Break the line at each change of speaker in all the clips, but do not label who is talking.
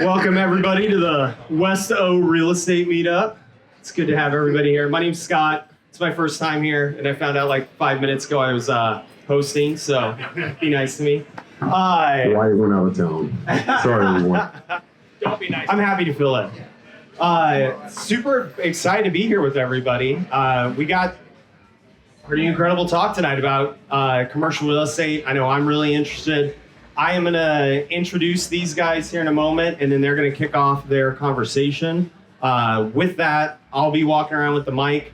Welcome everybody to the West O Real Estate Meetup. It's good to have everybody here. My name's Scott. It's my first time here, and I found out like 5 minutes ago I was hosting, so be nice to me.
Why you went out of town? Sorry, everyone.
Don't be nice. I'm happy to fill in. Super excited to be here with everybody. We got pretty incredible talk tonight about commercial real estate. I know I'm really interested. I am going to introduce these guys here in a moment, and then they're going to kick off their conversation. With that, I'll be walking around with the mic,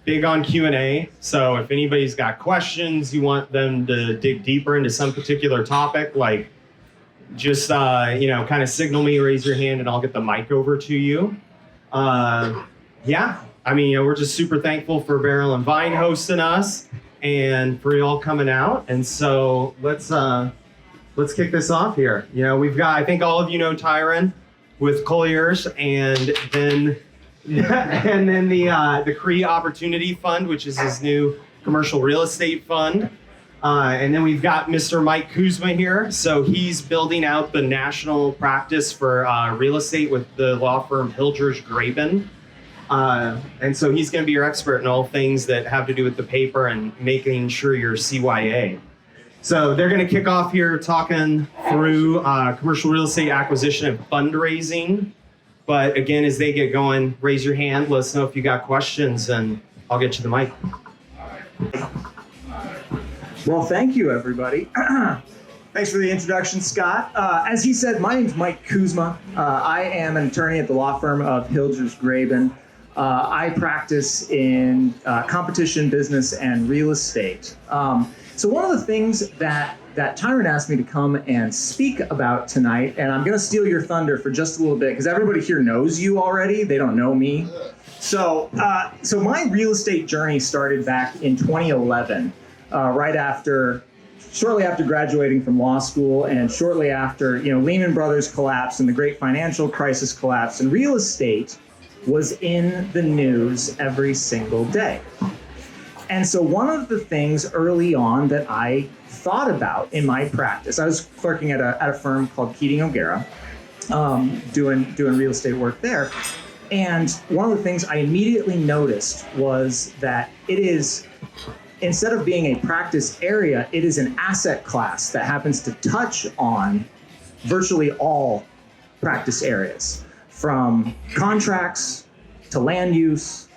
big on Q&A. So if anybody's got questions, you want them to dig deeper into some particular topic, like just, kind of signal me, raise your hand, and I'll get the mic over to you. We're just super thankful for Barrel and Vine hosting us and for y'all coming out. And so let's kick this off here. We've got, I think all of you know Tyron with Colliers, and then the CRE Opportunity Fund, which is his new commercial real estate fund. And then we've got Mr. Mike Kuzma here. So he's building out the national practice for real estate with the law firm Hilgers Graben. And so he's going to be your expert in all things that have to do with the paper and making sure you're CYA. So they're going to kick off here talking through commercial real estate acquisition and fundraising. But again, as they get going, raise your hand. Let us know if you got questions, and I'll get you the mic.
Well, thank you, everybody. Thanks for the introduction, Scott. As he said, my name's Mike Kuzma. I am an attorney at the law firm of Hilgers Graben. I practice in competition business and real estate. So one of the things that Tyron asked me to come and speak about tonight, and I'm going to steal your thunder for just a little bit because everybody here knows you already. They don't know me. So my real estate journey started back in 2011, shortly after graduating from law school, and shortly after Lehman Brothers collapsed and the great financial crisis collapsed, and real estate was in the news every single day. And so one of the things early on that I thought about in my practice, I was clerking at a firm called Keating O'Gara, doing real estate work there. And one of the things I immediately noticed was that it is, instead of being a practice area, it is an asset class that happens to touch on virtually all practice areas, from contracts to land use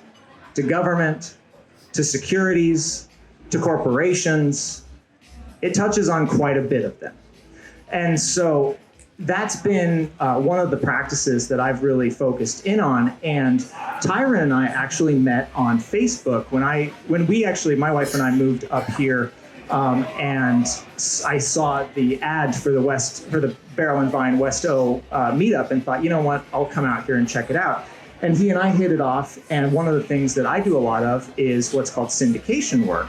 to government to securities, to corporations. It touches on quite a bit of them. And so that's been one of the practices that I've really focused in on. And Tyron and I actually met on Facebook when my wife and I moved up here, and I saw the ad for the Barrel and Vine West O meetup and thought, you know what, I'll come out here and check it out. And he and I hit it off, and one of the things that I do a lot of is what's called syndication work,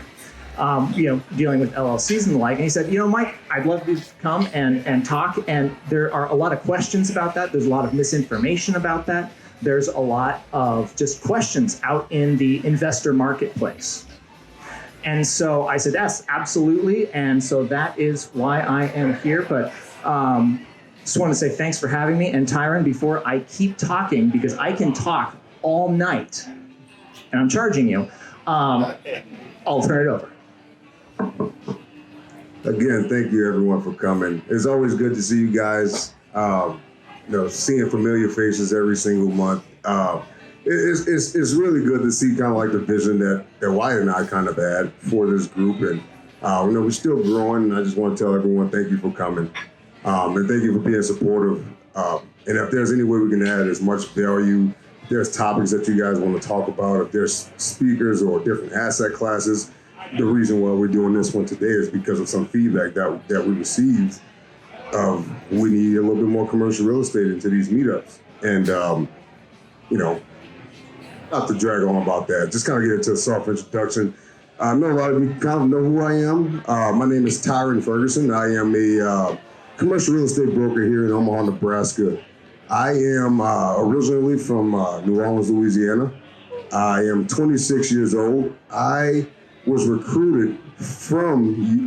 dealing with LLCs and the like. And he said, Mike, I'd love to come and talk, and there are a lot of questions about that. There's a lot of misinformation about that. There's a lot of just questions out in the investor marketplace. And so I said, yes, absolutely. And so that is why I am here. But just want to say thanks for having me. And Tyron, before I keep talking, because I can talk all night, and I'm charging you, I'll turn it over.
Again, thank you everyone for coming. It's always good to see you guys. Seeing familiar faces every single month. It's really good to see kind of like the vision that Wyatt and I kind of had for this group, and we're still growing. And I just want to tell everyone thank you for coming. And thank you for being supportive. And if there's any way we can add as much value, if there's topics that you guys want to talk about, if there's speakers or different asset classes, the reason why we're doing this one today is because of some feedback that we received. We need a little bit more commercial real estate into these meetups. And, not to drag on about that, just kind of get into a soft introduction. I know a lot of you kind of know who I am. My name is Tyron Ferguson. I am a commercial real estate broker here in Omaha, Nebraska. I am originally from New Orleans, Louisiana. I am 26 years old. I was recruited from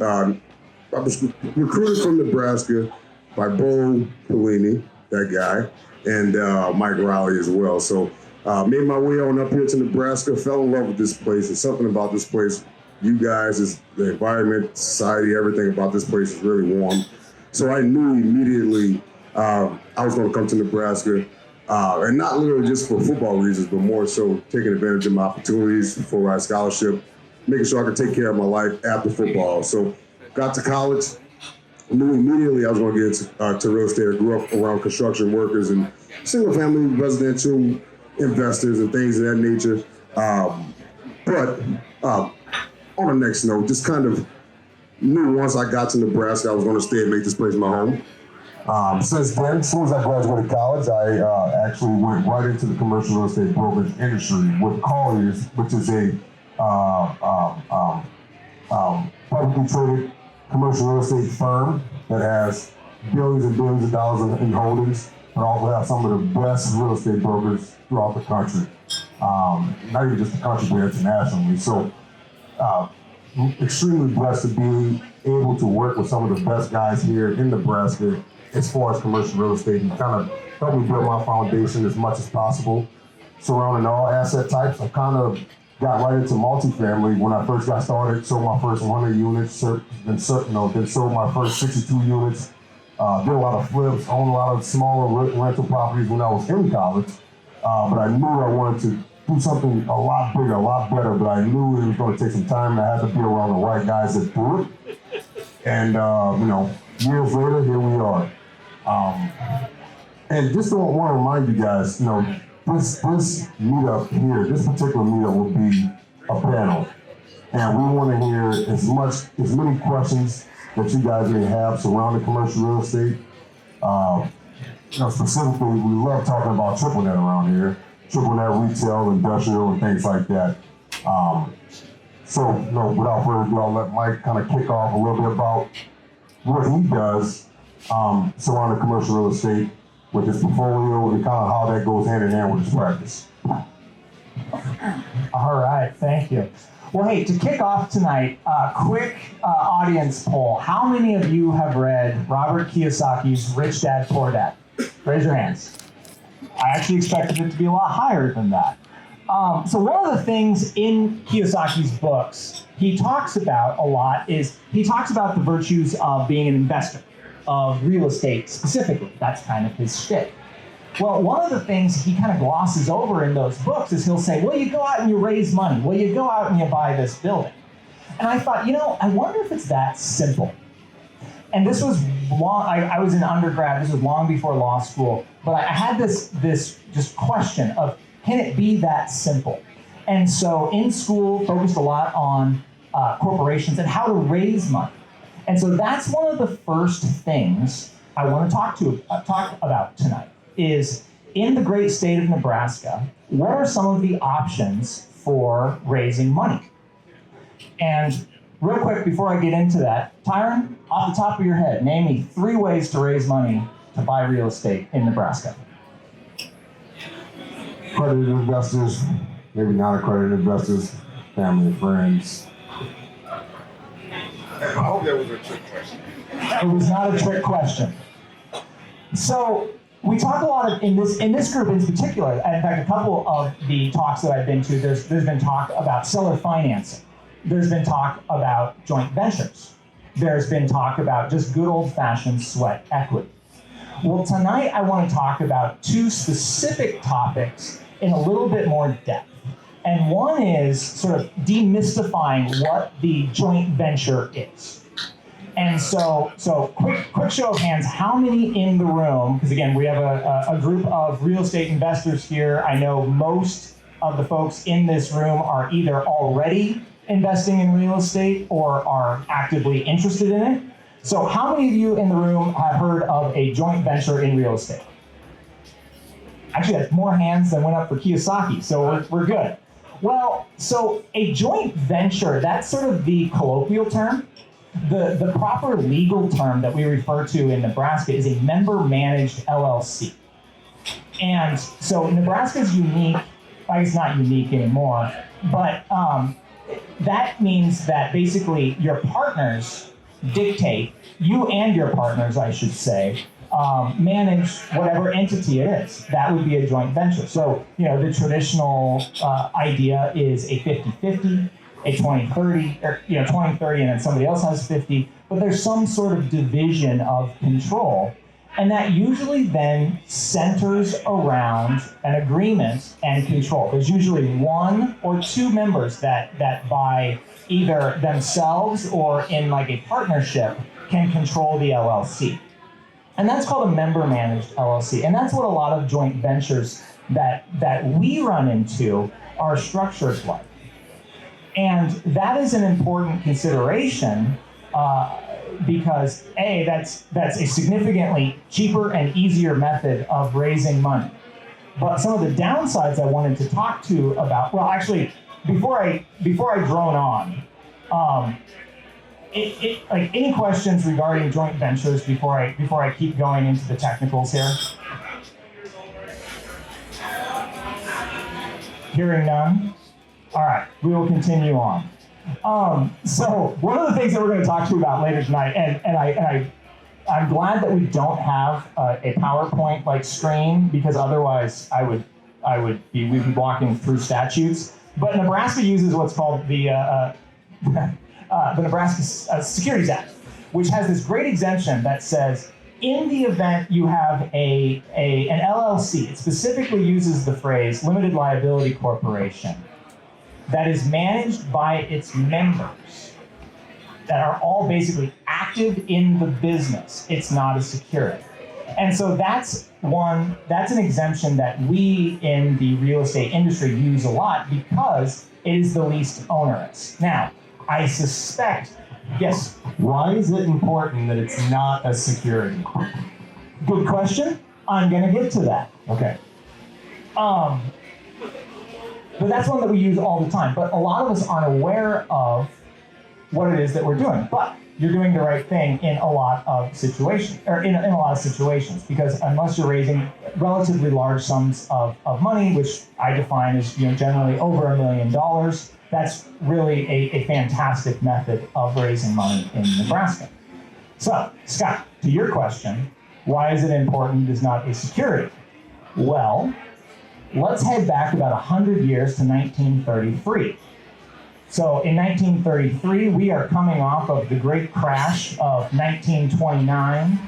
Nebraska by Bo Pelini, that guy, and Mike Riley as well. So made my way on up here to Nebraska, fell in love with this place. There's something about this place. You guys, is the environment, society, everything about this place is really warm. So I knew immediately I was going to come to Nebraska, and not literally just for football reasons, but more so taking advantage of my opportunities for my scholarship, making sure I could take care of my life after football. So got to college, knew immediately I was going to get to real estate. I grew up around construction workers and single-family residential investors and things of that nature. But on the next note, just kind of knew once I got to Nebraska, I was going to stay and make this place my home. Since then, as soon as I graduated college, I actually went right into the commercial real estate brokerage industry with Colliers, which is a publicly traded commercial real estate firm that has billions and billions of dollars in holdings, but also have some of the best real estate brokers throughout the country. Not even just the country, but internationally. So, extremely blessed to be able to work with some of the best guys here in Nebraska as far as commercial real estate, and kind of help me build my foundation as much as possible surrounding all asset types. I kind of got right into multifamily when I first got started, sold my first 100 units, then sold my first 62 units, did a lot of flips, owned a lot of smaller rental properties when I was in college, but I knew I wanted to do something a lot bigger, a lot better, but I knew it was going to take some time, and I had to be around the right guys that do it. And, years later, here we are. And just want to remind you guys, this meetup here, this particular meetup will be a panel. And we want to hear as many questions that you guys may have surrounding commercial real estate. Specifically, we love talking about triple net around here. Triple net retail, industrial, and things like that. So, without further ado, I'll let Mike kind of kick off a little bit about what he does surrounding commercial real estate with his portfolio and kind of how that goes hand in hand with his practice.
All right, thank you. Well, hey, to kick off tonight, quick audience poll. How many of you have read Robert Kiyosaki's Rich Dad, Poor Dad? Raise your hands. I actually expected it to be a lot higher than that. So one of the things in Kiyosaki's books he talks about a lot is he talks about the virtues of being an investor, of real estate specifically. That's kind of his shtick. Well, one of the things he kind of glosses over in those books is he'll say, well, you go out and you raise money. Well, you go out and you buy this building. And I thought, I wonder if it's that simple. And this was long, I was in undergrad, this was long before law school, but I had this just question of, can it be that simple? And so in school, focused a lot on corporations and how to raise money. And so that's one of the first things I want to talk about tonight is, in the great state of Nebraska, what are some of the options for raising money? And real quick, before I get into that, Tyron, off the top of your head, name me 3 ways to raise money to buy real estate in Nebraska.
Accredited investors, maybe not accredited investors, family and friends. I hope that was a trick question.
It was not a trick question. So we talk a lot in this group in particular. In fact, a couple of the talks that I've been to, there's been talk about seller financing. There's been talk about joint ventures. There's been talk about just good old-fashioned sweat equity. Well, tonight I want to talk about 2 specific topics in a little bit more depth. And one is sort of demystifying what the joint venture is. And so quick show of hands, how many in the room, because again, we have a group of real estate investors here. I know most of the folks in this room are either already investing in real estate or are actively interested in it. So how many of you in the room have heard of a joint venture in real estate? Actually, that's more hands than went up for Kiyosaki, so we're good. Well, so a joint venture, that's sort of the colloquial term. The proper legal term that we refer to in Nebraska is a member-managed LLC. And so Nebraska is unique. I guess not unique anymore, but that means that basically your partners dictate, you and your partners, I should say, manage whatever entity it is. That would be a joint venture. So, the traditional idea is a 50-50, a 20-30, or 20-30, and then somebody else has 50. But there's some sort of division of control, and that usually then centers around an agreement and control. There's usually one or two members that by either themselves or in like a partnership can control the LLC. And that's called a member-managed LLC. And that's what a lot of joint ventures that we run into are structured like. And that is an important consideration because that's a significantly cheaper and easier method of raising money. But some of the downsides I wanted to talk to about, well, actually, before I drone on, like any questions regarding joint ventures before I keep going into the technicals here? Hearing none? All right, we will continue on. So one of the things that we're going to talk to you about later tonight, and I'm glad that we don't have a PowerPoint like screen, because otherwise we'd be walking through statutes. But Nebraska uses what's called the Nebraska Securities Act, which has this great exemption that says, in the event you have an LLC, it specifically uses the phrase limited liability corporation, that is managed by its members that are all basically active in the business. It's not a security. And so that's an exemption that we in the real estate industry use a lot because it is the least onerous. Now, I suspect, yes?
Why is it important that it's not a security?
Good question. I'm gonna get to that.
Okay.
But that's one that we use all the time. But a lot of us aren't aware of what it is that we're doing. But you're doing the right thing in a lot of situations, because unless you're raising relatively large sums of money, which I define as generally over $1 million, that's really a fantastic method of raising money in Nebraska. So, Scott, to your question, why is it important it is not a security? Well, let's head back about 100 years to 1933. So in 1933, we are coming off of the great crash of 1929.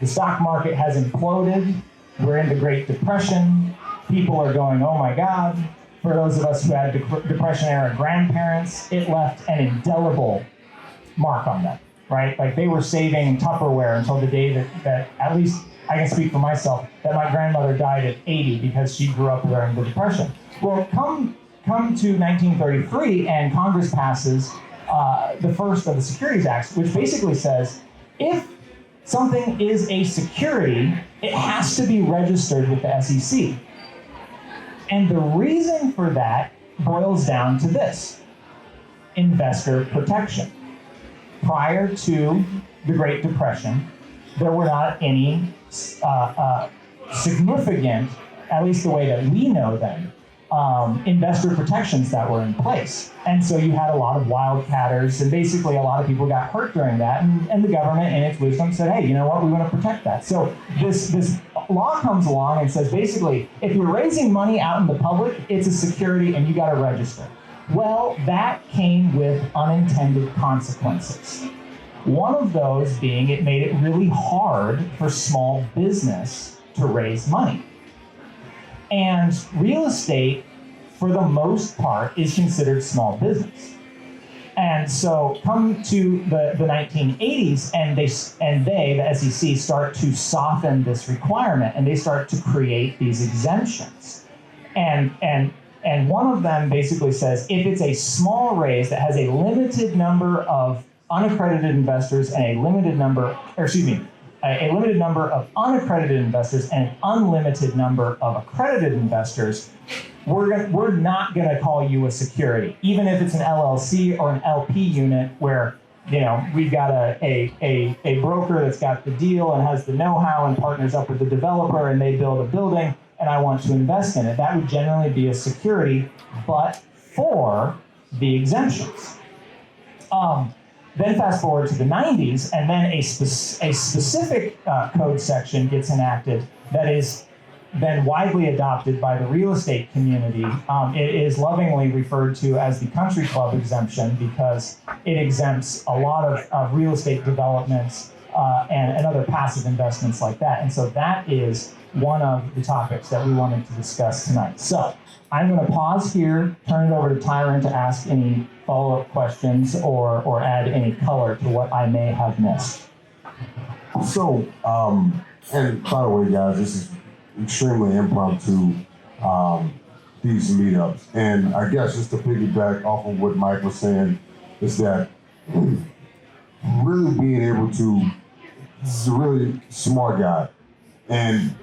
The stock market has imploded. We're in the Great Depression. People are going, oh my God. For those of us who had Depression-era grandparents, it left an indelible mark on them, right? Like they were saving Tupperware until the day that at least I can speak for myself, that my grandmother died at 80 because she grew up during the Depression. Well, come to 1933, and Congress passes the first of the Securities Acts, which basically says, if something is a security, it has to be registered with the SEC. And the reason for that boils down to this: investor protection. Prior to the Great Depression, there were not any significant, at least the way that we know them, investor protections that were in place. And so you had a lot of wildcatters, and basically a lot of people got hurt during that, and the government in its wisdom said, hey, you know what, we want to protect that. So this law comes along and says, basically, if you're raising money out in the public, it's a security and you got to register. Well, that came with unintended consequences. One of those being it made it really hard for small business to raise money. And real estate, for the most part, is considered small business. And so come to the 1980s, and the SEC, start to soften this requirement, and they start to create these exemptions. And one of them basically says, if it's a small raise that has a limited number of unaccredited investors and a limited number of unaccredited investors and an unlimited number of accredited investors, we're not going to call you a security, even if it's an LLC or an LP unit where we've got a broker that's got the deal and has the know-how and partners up with the developer and they build a building and I want to invest in it. That would generally be a security, but for the exemptions. Then fast forward to the 90s, and then a specific code section gets enacted that is been widely adopted by the real estate community. It is lovingly referred to as the country club exemption because it exempts a lot of real estate developments and other passive investments like that. And so that is one of the topics that we wanted to discuss tonight. So I'm going to pause here, turn it over to Tyron to ask any follow-up questions or add any color to what I may have missed.
So, and by the way, guys, this is extremely impromptu, these meetups. And I guess just to piggyback off of what Mike was saying, is that really being able to, this is a really smart guy, and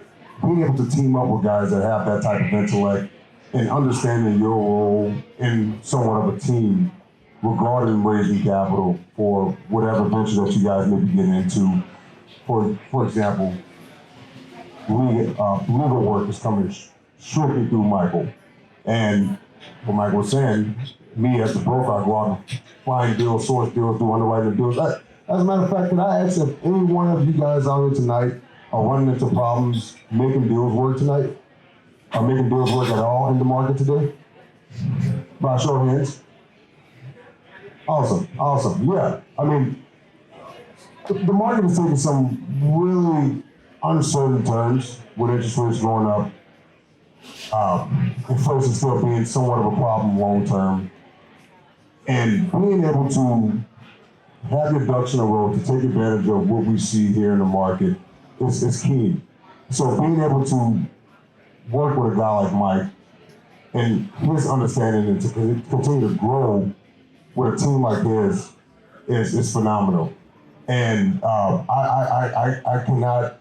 being able to team up with guys that have that type of intellect and understanding your role in somewhat of a team regarding raising capital for whatever venture that you guys may be getting into. For example, legal work is coming strictly through Michael. And what Michael was saying, me as the broker, I go out and find deals, source deals, do underwriting deals. As a matter of fact, can I ask if any one of you guys out here tonight are running into problems making deals work tonight? Are making deals work at all in the market today? By show of hands. Awesome. Yeah, I mean, the market is taking some really uncertain turns with interest rates going up, inflation still being somewhat of a problem long term, and being able to have your ducks in a row to take advantage of what we see here in the market is key. So being able to work with a guy like Mike and his understanding and to continue to grow with a team like his is phenomenal. And I cannot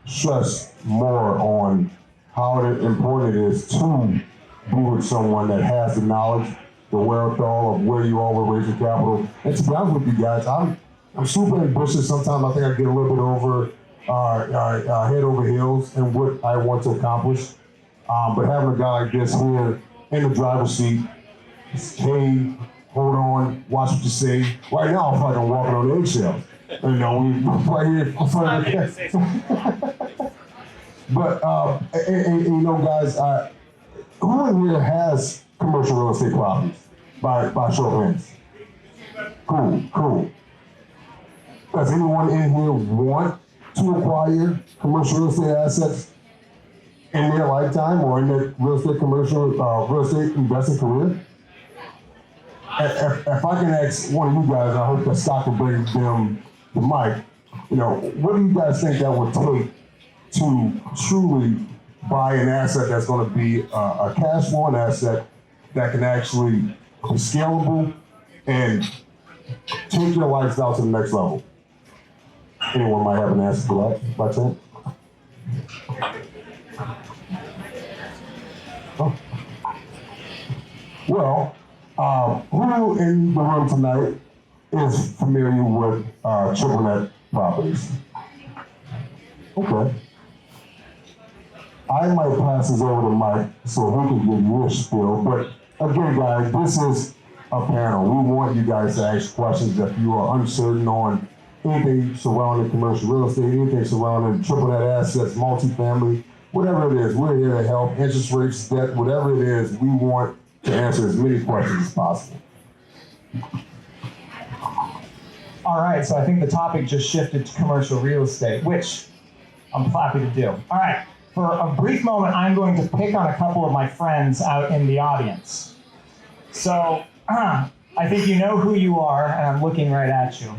stress more on how important it is to be with someone that has the knowledge, the wherewithal of where you are with raising capital. And to be honest with you guys, I'm super ambitious. Sometimes I think I get a little bit over head over heels in what I want to accomplish. But having a guy like this here in the driver's seat, hey, hold on, watch what you say. Right now, I'm fucking walking on eggshells. You know, we right here in front of the But, and you know, guys, who in here has commercial real estate properties by show of hands? Cool. Does anyone in here want to acquire commercial real estate assets in their lifetime or in their real estate investing career? If I can ask one of you guys, I hope that Scott can bring them the mic. You know, what do you guys think that would take to truly buy an asset that's going to be a cash flowing asset that can actually be scalable and take your lifestyle to the next level? Anyone might have an answer for that, by chance? Oh. Well, who in the room tonight is familiar with triple net properties? Okay. I might pass this over to Mike so he can give you a spiel. But again, guys, this is a panel. We want you guys to ask questions if you are uncertain on anything surrounding commercial real estate, anything surrounding triple net assets, multifamily, whatever it is. We're here to help. Interest rates, debt, whatever it is, we want to answer as many questions as possible.
All right, so I think the topic just shifted to commercial real estate, which I'm happy to do. All right, for a brief moment, I'm going to pick on a couple of my friends out in the audience. So I think you know who you are, and I'm looking right at you.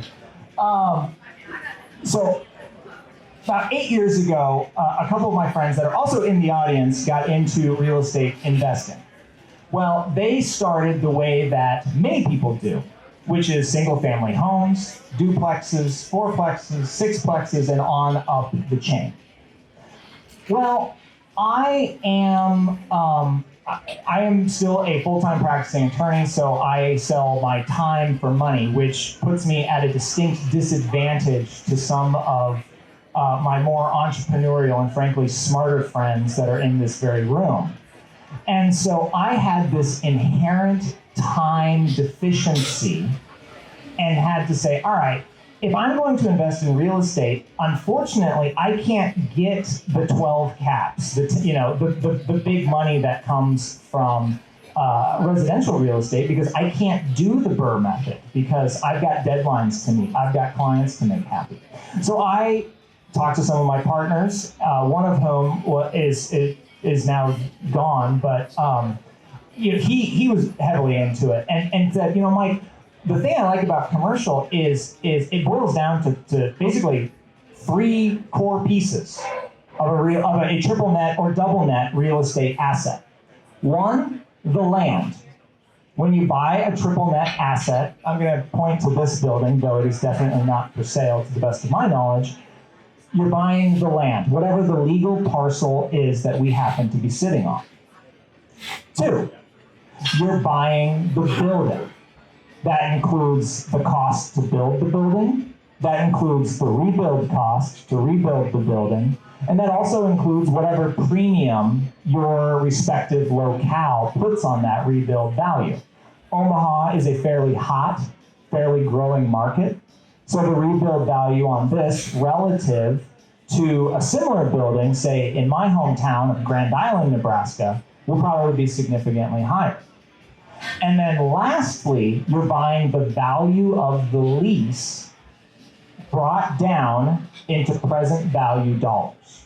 So about 8 years ago, a couple of my friends that are also in the audience got into real estate investing. Well, they started the way that many people do, which is single-family homes, duplexes, fourplexes, sixplexes, and on up the chain. Well, I am still a full-time practicing attorney, so I sell my time for money, which puts me at a distinct disadvantage to some of my more entrepreneurial and frankly smarter friends that are in this very room. And so I had this inherent time deficiency and had to say, all right, if I'm going to invest in real estate, unfortunately, I can't get the 12 caps, the big money that comes from residential real estate, because I can't do the Burr method because I've got deadlines to meet. I've got clients to make happy. So I talked to some of my partners, one of whom is now gone, but he was heavily into it and said, Mike, the thing I like about commercial is it boils down to basically 3 core pieces of a triple net or double net real estate asset. One, the land. When you buy a triple net asset, I'm going to point to this building, though it is definitely not for sale to the best of my knowledge. You're buying the land, whatever the legal parcel is that we happen to be sitting on. 2, you're buying the building. That includes the cost to build the building. That includes the rebuild cost to rebuild the building. And that also includes whatever premium your respective locale puts on that rebuild value. Omaha is a fairly hot, fairly growing market. So the rebuild value on this relative to a similar building, say in my hometown of Grand Island, Nebraska, will probably be significantly higher. And then lastly, you're buying the value of the lease brought down into present value dollars.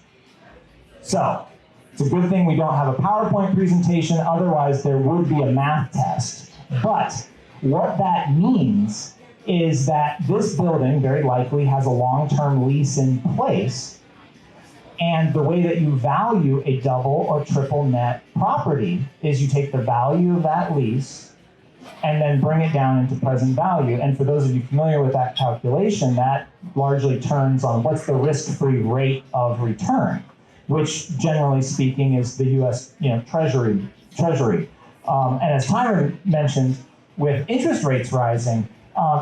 So it's a good thing we don't have a PowerPoint presentation, otherwise there would be a math test. But what that means is that this building very likely has a long-term lease in place, and the way that you value a double or triple net property is you take the value of that lease and then bring it down into present value. And for those of you familiar with that calculation, that largely turns on what's the risk-free rate of return, which generally speaking is the U.S. Treasury. And as Tyron mentioned, with interest rates rising,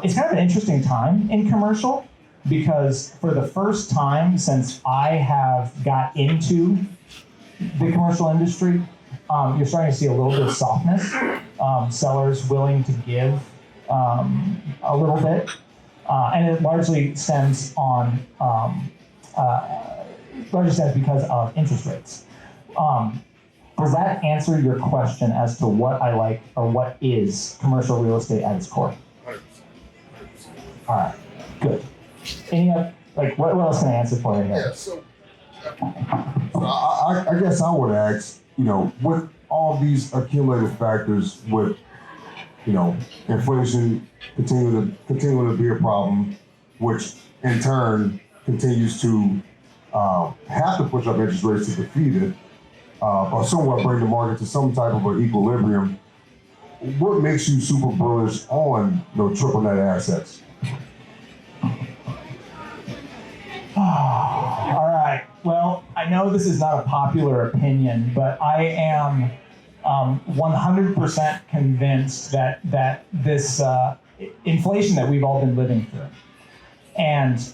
it's kind of an interesting time in commercial, because for the first time since I have got into the commercial industry, you're starting to see a little bit of softness. Sellers willing to give a little bit, and it largely stems because of interest rates. Does that answer your question as to what I like or what is commercial real estate at its core?
100%.
All right, good. What else can I answer for you here?
Yeah, so I guess I would ask, with all these accumulated factors, with inflation continuing to be a problem, which in turn continues to have to push up interest rates to defeat it, or somewhat bring the market to some type of an equilibrium. What makes you super bullish on triple net assets?
All right. Well, I know this is not a popular opinion, but I am 100% convinced that this inflation that we've all been living through. And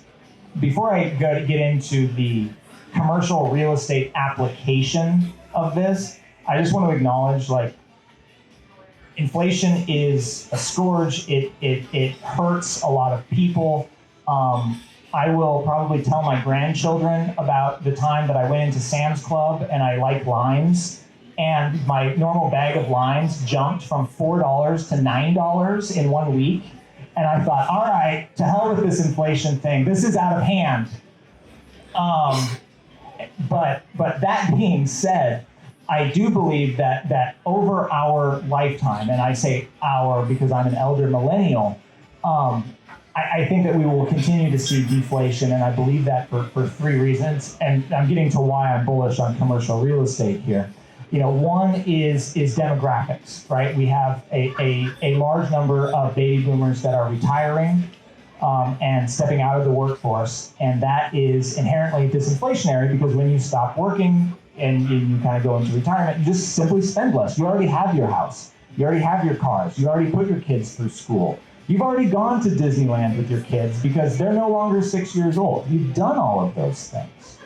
before I get into the commercial real estate application of this, I just want to acknowledge, inflation is a scourge. It hurts a lot of people. I will probably tell my grandchildren about the time that I went into Sam's Club and I like limes, and my normal bag of limes jumped from $4 to $9 in 1 week. And I thought, all right, to hell with this inflation thing. This is out of hand. But that being said, I do believe that over our lifetime, and I say our because I'm an elder millennial, I think that we will continue to see deflation, and I believe that for 3 reasons. And I'm getting to why I'm bullish on commercial real estate here. One is demographics, right? We have a large number of baby boomers that are retiring and stepping out of the workforce, and that is inherently disinflationary, because when you stop working and you kind of go into retirement, you just simply spend less. You already have your house. You already have your cars. You already put your kids through school. You've already gone to Disneyland with your kids because they're no longer 6 years old. You've done all of those things.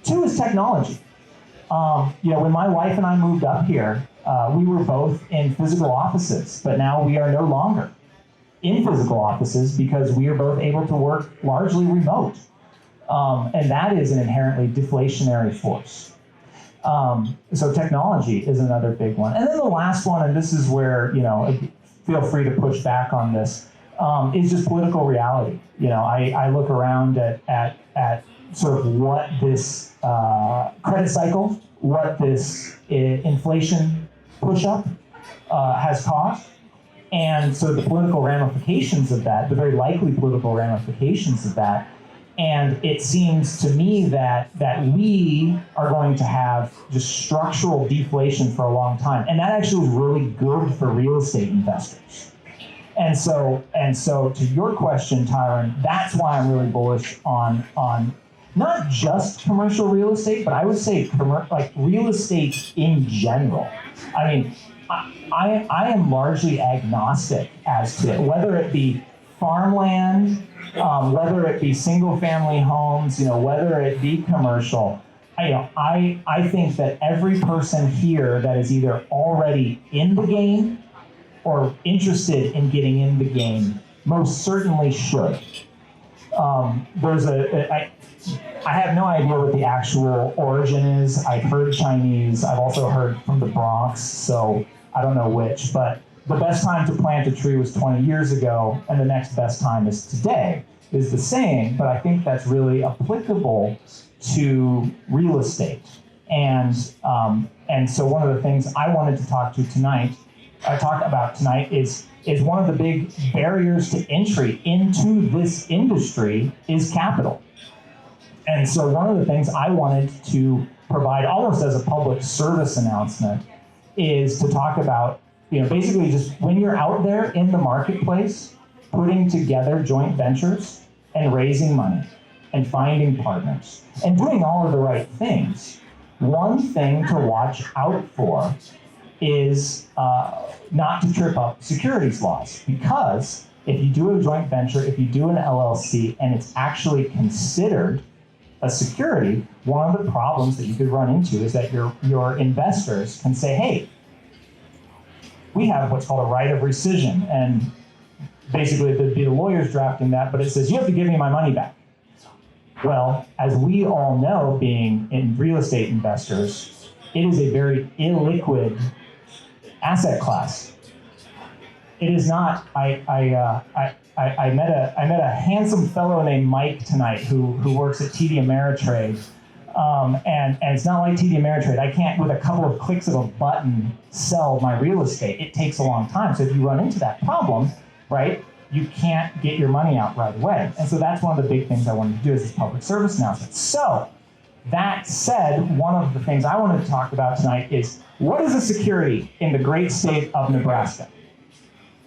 2 is technology. When my wife and I moved up here, we were both in physical offices, but now we are no longer in physical offices because we are both able to work largely remote. And that is an inherently deflationary force. So technology is another big one. And then the last one, and this is where, feel free to push back on this, is just political reality. I look around at sort of what this credit cycle, what this inflation push-up has caused. And so the political ramifications of that, the very likely political ramifications of that, and it seems to me that we are going to have just structural deflation for a long time. And that actually is really good for real estate investors. And so to your question, Tyron, that's why I'm really bullish on not just commercial real estate, but I would say like real estate in general. I mean, I am largely agnostic as to it, whether it be farmland, whether it be single-family homes, whether it be commercial. I think that every person here that is either already in the game or interested in getting in the game most certainly should. I have no idea what the actual origin is. I've heard Chinese. I've also heard from the Bronx, so I don't know which, but the best time to plant a tree was 20 years ago, and the next best time is today, is the saying, but I think that's really applicable to real estate. And so one of the things I wanted to talk about tonight is one of the big barriers to entry into this industry is capital. And so one of the things I wanted to provide almost as a public service announcement is to talk about, basically just when you're out there in the marketplace, putting together joint ventures and raising money and finding partners and doing all of the right things, one thing to watch out for is not to trip up securities laws. Because if you do a joint venture, if you do an LLC, and it's actually considered a security, one of the problems that you could run into is that your investors can say, hey, we have what's called a right of rescission, and basically it'd be the lawyers drafting that, but it says you have to give me my money back. Well, as we all know, being in real estate investors, it is a very illiquid asset class. It is not. I met a handsome fellow named Mike tonight who works at TD Ameritrade, and it's not like TD Ameritrade. I can't, with a couple of clicks of a button, sell my real estate. It takes a long time. So if you run into that problem, right, you can't get your money out right away. And so that's one of the big things I wanted to do as this public service announcement. So that said, one of the things I wanted to talk about tonight is what is a security in the great state of Nebraska?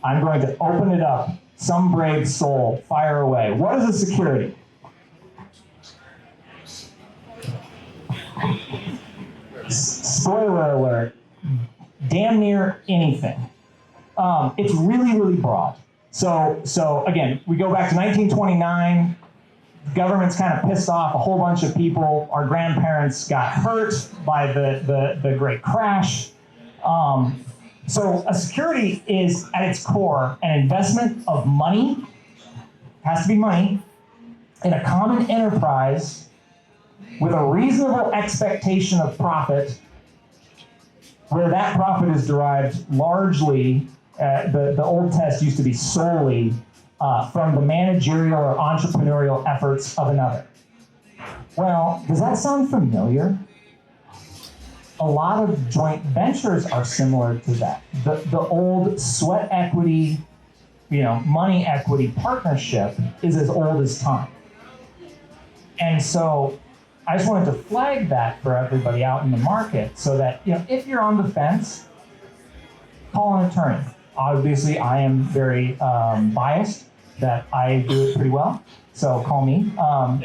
I'm going to open it up. Some brave soul, fire away. What is a security? Spoiler alert, damn near anything. It's really, really broad. So again, we go back to 1929. The government's kind of pissed off a whole bunch of people. Our grandparents got hurt by the Great Crash. So a security is, at its core, an investment of money, has to be money, in a common enterprise with a reasonable expectation of profit, where that profit is derived largely, the old test used to be solely, from the managerial or entrepreneurial efforts of another. Well, does that sound familiar? A lot of joint ventures are similar to that. The old sweat equity, money equity partnership is as old as time. And so I just wanted to flag that for everybody out in the market so that, if you're on the fence, call an attorney. Obviously, I am very biased that I do it pretty well. So call me,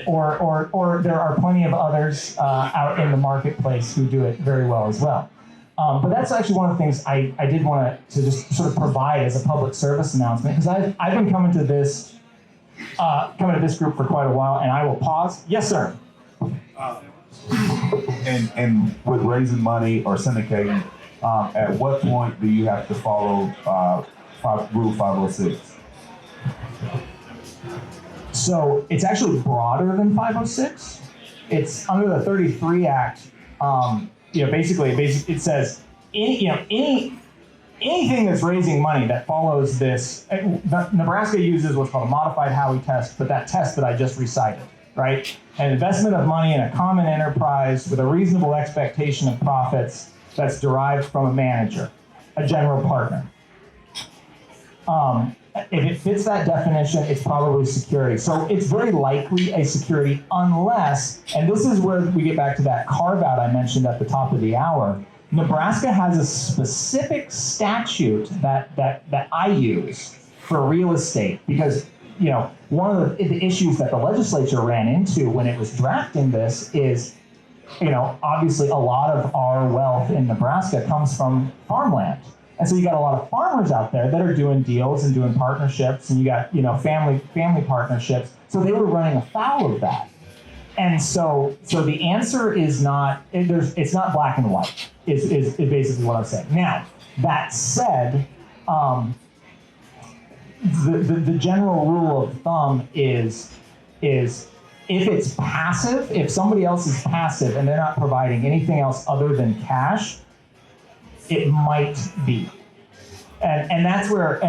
or there are plenty of others out in the marketplace who do it very well as well. But that's actually one of the things I did want to just sort of provide as a public service announcement, because I've been coming to this group for quite a while, and I will pause. Yes, sir.
And with raising money or syndicating, at what point do you have to follow Rule 506?
So it's actually broader than 506. It's under the 33 Act. Basically, it says anything that's raising money that follows this. Nebraska uses what's called a modified Howey test, but that test that I just recited, right? An investment of money in a common enterprise with a reasonable expectation of profits that's derived from a manager, a general partner. If it fits that definition, it's probably security. So it's very likely a security unless, and this is where we get back to that carve out I mentioned at the top of the hour, Nebraska has a specific statute that I use for real estate because, one of the issues that the legislature ran into when it was drafting this is, obviously a lot of our wealth in Nebraska comes from farmland. And so you got a lot of farmers out there that are doing deals and doing partnerships, and you got, family partnerships. So they were running afoul of that. And so the answer is not, it's not black and white, is basically what I'm saying. Now, that said, the general rule of thumb is if it's passive, if somebody else is passive and they're not providing anything else other than cash, it might be. And that's where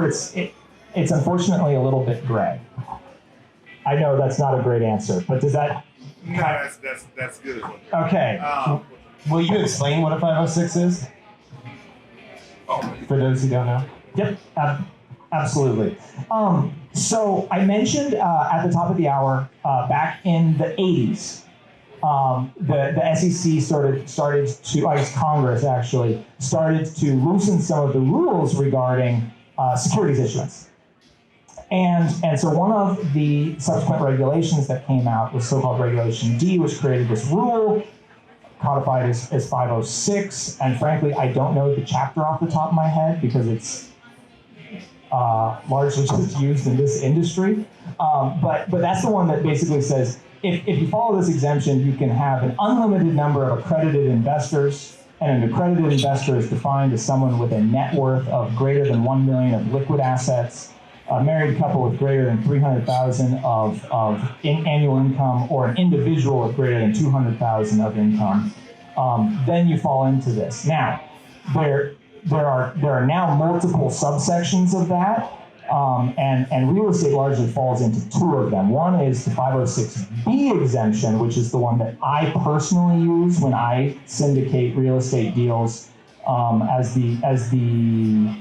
it's unfortunately a little bit gray. I know that's not a great answer, but does that?
No, that's good as well.
Okay.
Will you explain what a 506 is? For those who don't know?
Yep, absolutely. So I mentioned at the top of the hour, back in the 80s, the SEC started to, I guess Congress actually, started to loosen some of the rules regarding securities issuance. And so one of the subsequent regulations that came out was so-called Regulation D, which created this rule, codified as 506. And frankly, I don't know the chapter off the top of my head because it's largely just used in this industry. But that's the one that basically says, if you follow this exemption, you can have an unlimited number of accredited investors, and an accredited investor is defined as someone with a net worth of greater than 1 million of liquid assets, a married couple with greater than 300,000 of annual income, or an individual with greater than 200,000 of income. Then you fall into this. Now, there are now multiple subsections of that. And real estate largely falls into two of them. One is the 506B exemption, which is the one that I personally use when I syndicate real estate deals as the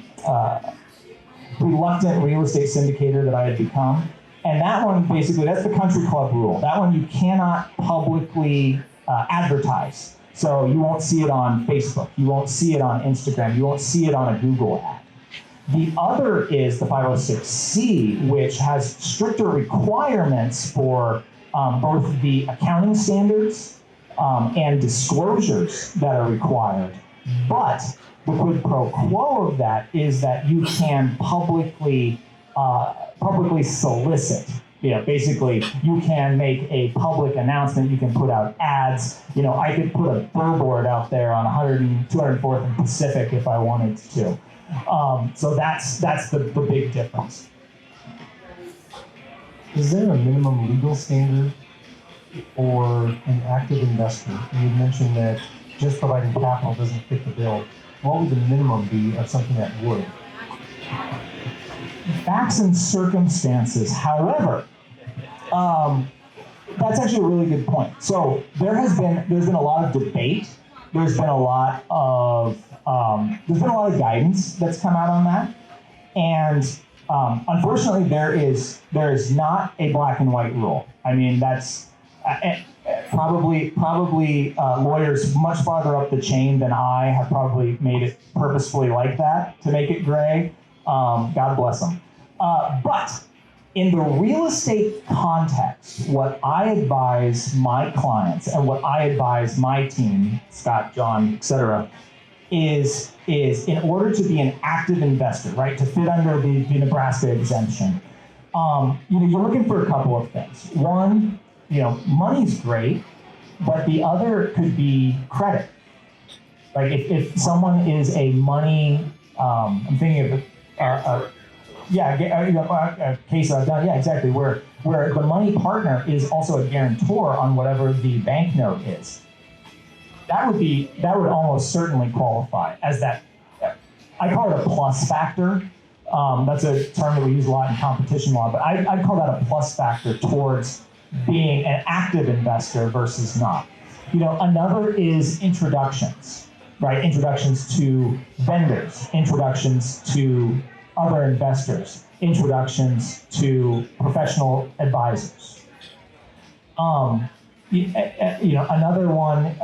reluctant real estate syndicator that I had become. And that one, basically, that's the country club rule. That one you cannot publicly advertise. So you won't see it on Facebook. You won't see it on Instagram. You won't see it on a Google ad. The other is the 506C, which has stricter requirements for both the accounting standards and disclosures that are required. But the quid pro quo of that is that you can publicly solicit. Basically, you can make a public announcement. You can put out ads. I could put a billboard out there on 204th and Pacific if I wanted to. So that's the big difference.
Is there a minimum legal standard for an active investor? You mentioned that just providing capital doesn't fit the bill. What would the minimum be of something that would?
Facts and circumstances. However, that's actually a really good point. So there's been a lot of debate. There's been a lot of guidance that's come out on that, and unfortunately, there is not a black and white rule. I mean, that's probably lawyers much farther up the chain than I have probably made it purposefully like that to make it gray. God bless them. But in the real estate context, what I advise my clients and what I advise my team, Scott, John, etc., is in order to be an active investor, right, to fit under the Nebraska exemption, you're looking for a couple of things. One, money's great, but the other could be credit. Like if someone is a money, I'm thinking of a case that I've done, yeah, exactly, where the money partner is also a guarantor on whatever the banknote is. That would almost certainly qualify as that. I call it a plus factor. That's a term that we use a lot in competition law, but I'd call that a plus factor towards being an active investor versus not. Another is introductions, right? Introductions to vendors, introductions to other investors, introductions to professional advisors. Another one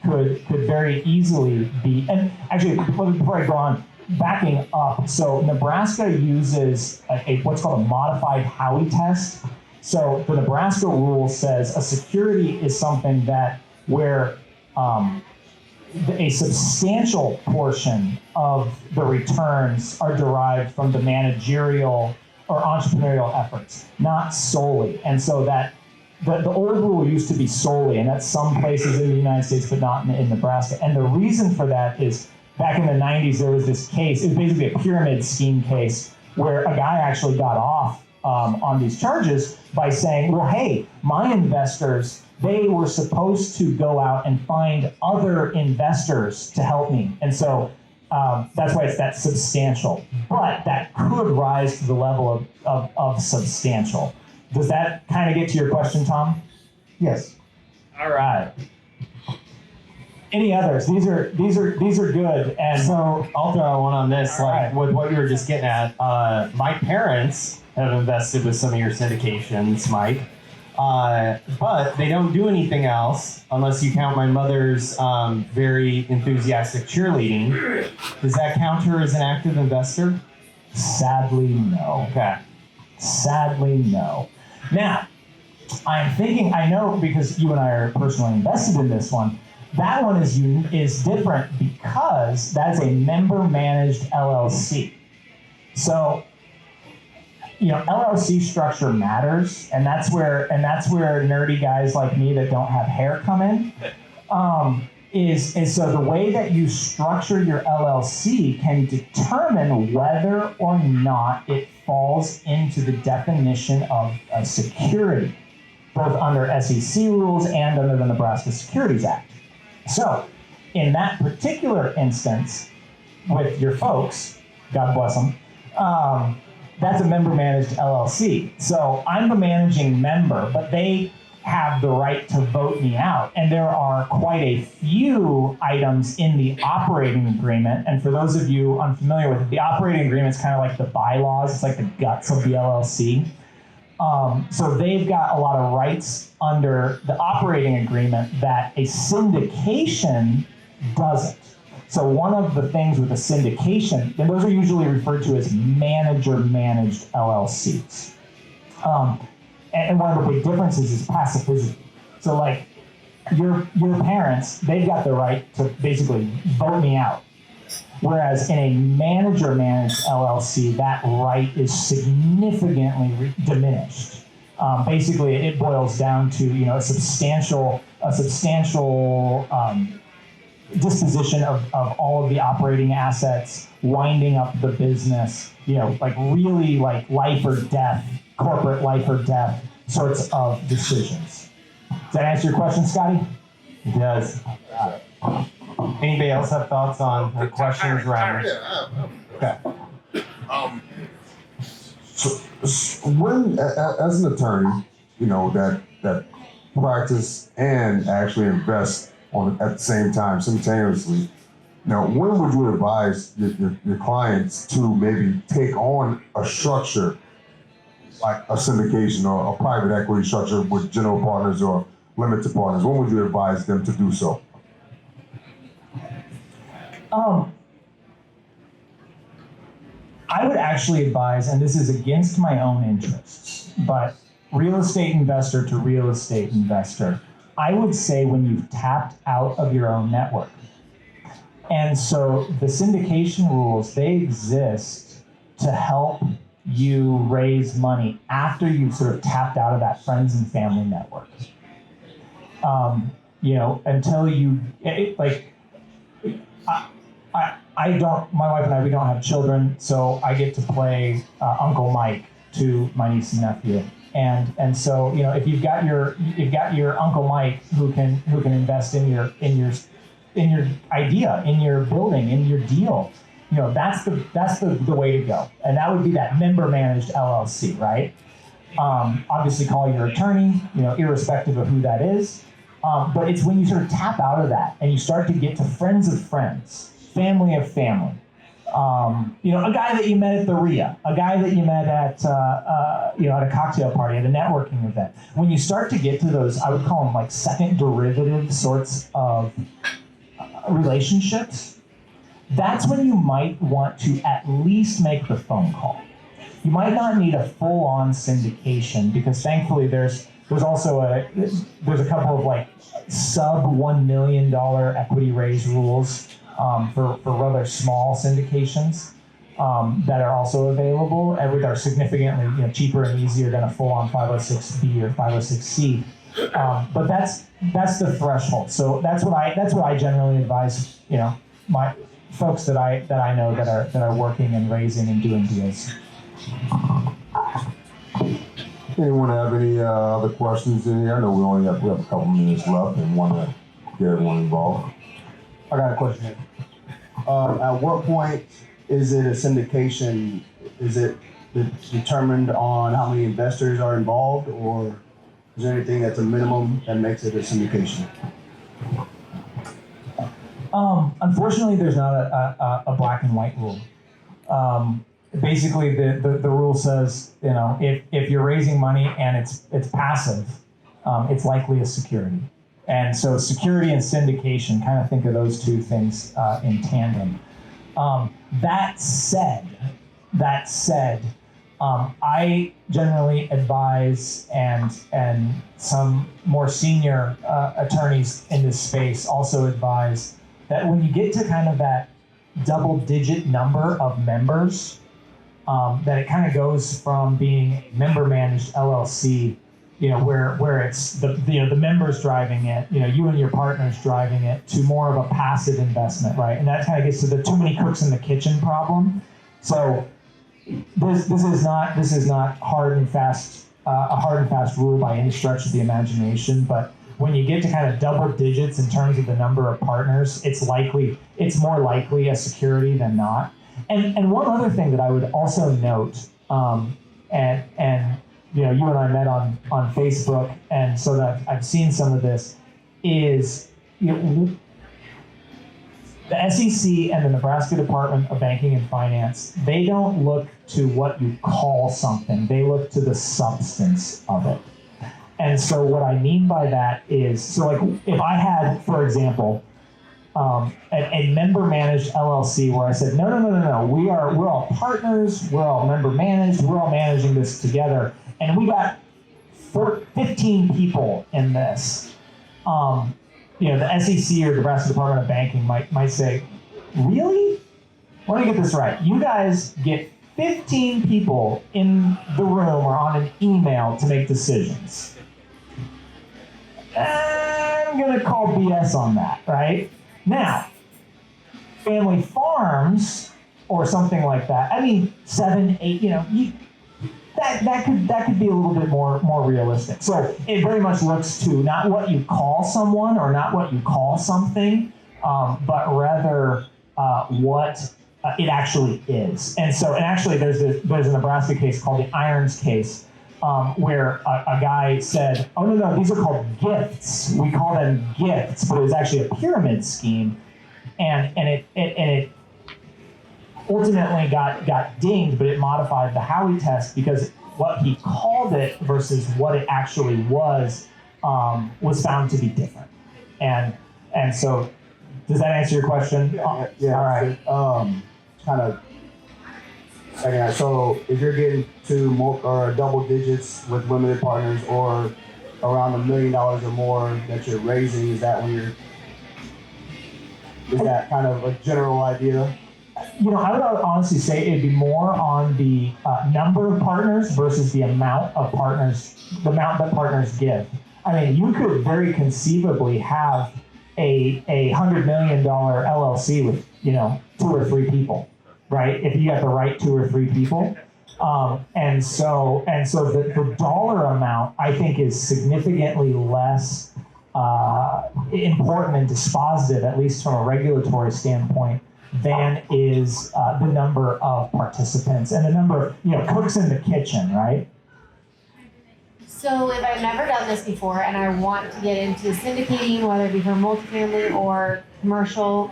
could very easily be, and actually, before I go on, backing up, so Nebraska uses what's called a modified Howey test. So the Nebraska rule says a security is something that where a substantial portion of the returns are derived from the managerial or entrepreneurial efforts, not solely. And so that the old rule used to be solely, and that's some places in the United States, but not in Nebraska. And the reason for that is back in the 90s, there was this case, it was basically a pyramid scheme case where a guy actually got off on these charges by saying, well, hey, my investors, they were supposed to go out and find other investors to help me. And so that's why it's that substantial. But that could rise to the level of substantial. Does that kind of get to your question, Tom?
Yes.
All right. Any others? These are good. And
So I'll throw one on this, with what you were just getting at. My parents have invested with some of your syndications, Mike, but they don't do anything else unless you count my mother's very enthusiastic cheerleading. Does that count her as an active investor?
sadly, no.
Okay.
Sadly, no. Now, I'm thinking, I know because you and I are personally invested in this one, that one is different because that is a member-managed LLC. So, LLC structure matters, and that's where nerdy guys like me that don't have hair come in. Is so the way that you structure your LLC can determine whether or not it falls into the definition of a security, both under SEC rules and under the Nebraska Securities Act. So, in that particular instance, with your folks, God bless them, that's a member-managed LLC. So I'm the managing member, but they have the right to vote me out. And there are quite a few items in the operating agreement. And for those of you unfamiliar with it, the operating agreement is kind of like the bylaws. It's like the guts of the LLC. So they've got a lot of rights under the operating agreement that a syndication doesn't. So one of the things with a syndication, and those are usually referred to as manager-managed LLCs. And one of the big differences is passivism. So like your parents, they've got the right to basically vote me out. Whereas in a manager-managed LLC, that right is significantly diminished. Basically, it boils down to a substantial disposition of all of the operating assets, winding up the business, really like life or death, corporate life or death sorts of decisions. Does that answer your question, Scotty?
It does. Anybody else have thoughts on or questions around?
Yeah. Okay. So when, as an attorney, that practice and actually invest at the same time, simultaneously, when would you advise your clients to maybe take on a structure like a syndication or a private equity structure with general partners or limited partners? When would you advise them to do so?
I would actually advise, and this is against my own interests, but real estate investor to real estate investor, I would say when you've tapped out of your own network. And so the syndication rules, they exist to help you raise money after you've sort of tapped out of that friends and family network. Until you, I don't. My wife and I, we don't have children, so I get to play Uncle Mike to my niece and nephew. And so, you know, if you've got your Uncle Mike who can invest in your idea, in your building, in your deal, you know, that's the way to go. And that would be that member managed LLC, right? Obviously call your attorney, you know, irrespective of who that is. But it's when you sort of tap out of that and you start to get to friends of friends, family of family. You know, a guy that you met at the RIA, a guy that you met at at a cocktail party, at a networking event. When you start to get to those, I would call them like second derivative sorts of relationships, that's when you might want to at least make the phone call. You might not need a full-on syndication because thankfully there's also a couple of like sub $1 million equity raise rules for rather small syndications that are also available and are significantly cheaper and easier than a full-on 506B or 506C. But that's the threshold. So that's what I generally advise my folks that I know that are working and raising and doing deals.
Anyone have any other questions in here? I know we have a couple minutes left and want to get everyone involved.
I got a question here. At what point is it a syndication? Is it determined on how many investors are involved, or is there anything that's a minimum that makes it a syndication?
Unfortunately, there's not a black and white rule. Basically, the rule says, if you're raising money and it's passive, it's likely a security. And so security and syndication, kind of think of those two things in tandem. That said, I generally advise, and some more senior attorneys in this space also advise, that when you get to kind of that double-digit number of members, that it kind of goes from being a member-managed LLC, where it's the members driving it, you and your partners driving it, to more of a passive investment, right? And that kind of gets to the too many cooks in the kitchen problem. So this is not hard and fast a hard and fast rule by any stretch of the imagination, but when you get to kind of double digits in terms of the number of partners, it's more likely a security than not. And one other thing that I would also note, and you and I met on Facebook, and so that I've seen some of this, is the SEC and the Nebraska Department of Banking and Finance, they don't look to what you call something, they look to the substance of it. And so what I mean by that is, so like if I had, for example, a member-managed LLC where I said, no, we're all partners, we're all member-managed, we're all managing this together, and we got 15 people in this. The SEC or Nebraska Department of Banking might say, really? Let me get this right. You guys get 15 people in the room or on an email to make decisions. I'm going to call BS on that, right? Now, family farms or something like that, 7, 8, that could be a little bit more realistic. So it very much looks to not what you call someone or not what you call something, but rather what it actually is. And actually there's a Nebraska case called the Irons case, where a guy said, oh no, these are called gifts. We call them gifts, but it was actually a pyramid scheme, and it ultimately got dinged, but it modified the Howey test because what he called it versus what it actually was found to be different. And so, does that answer your question?
Yeah.
All right.
So if you're getting to double digits with limited partners, or around $1 million or more that you're raising, is that kind of a general idea?
I would honestly say it'd be more on the number of partners versus the amount of partners, the amount that partners give. You could very conceivably have a $100 million LLC with 2 or 3 people, right? If you got the right 2 or 3 people. And so the dollar amount, I think, is significantly less important and dispositive, at least from a regulatory standpoint, than is the number of participants and the number of cooks in the kitchen, right?
So if I've never done this before and I want to get into syndicating, whether it be for multifamily or commercial,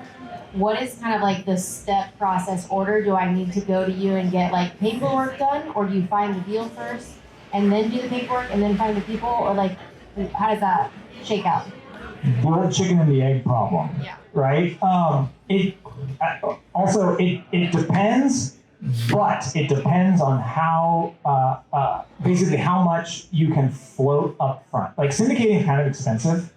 what is kind of like the step process order? Do I need to go to you and get like paperwork done, or do you find the deal first and then do the paperwork and then find the people, or like how does that shake out?
The chicken and the egg problem,
Yeah.
right? It depends, but it depends on how basically how much you can float up front. Like syndicating is kind of expensive.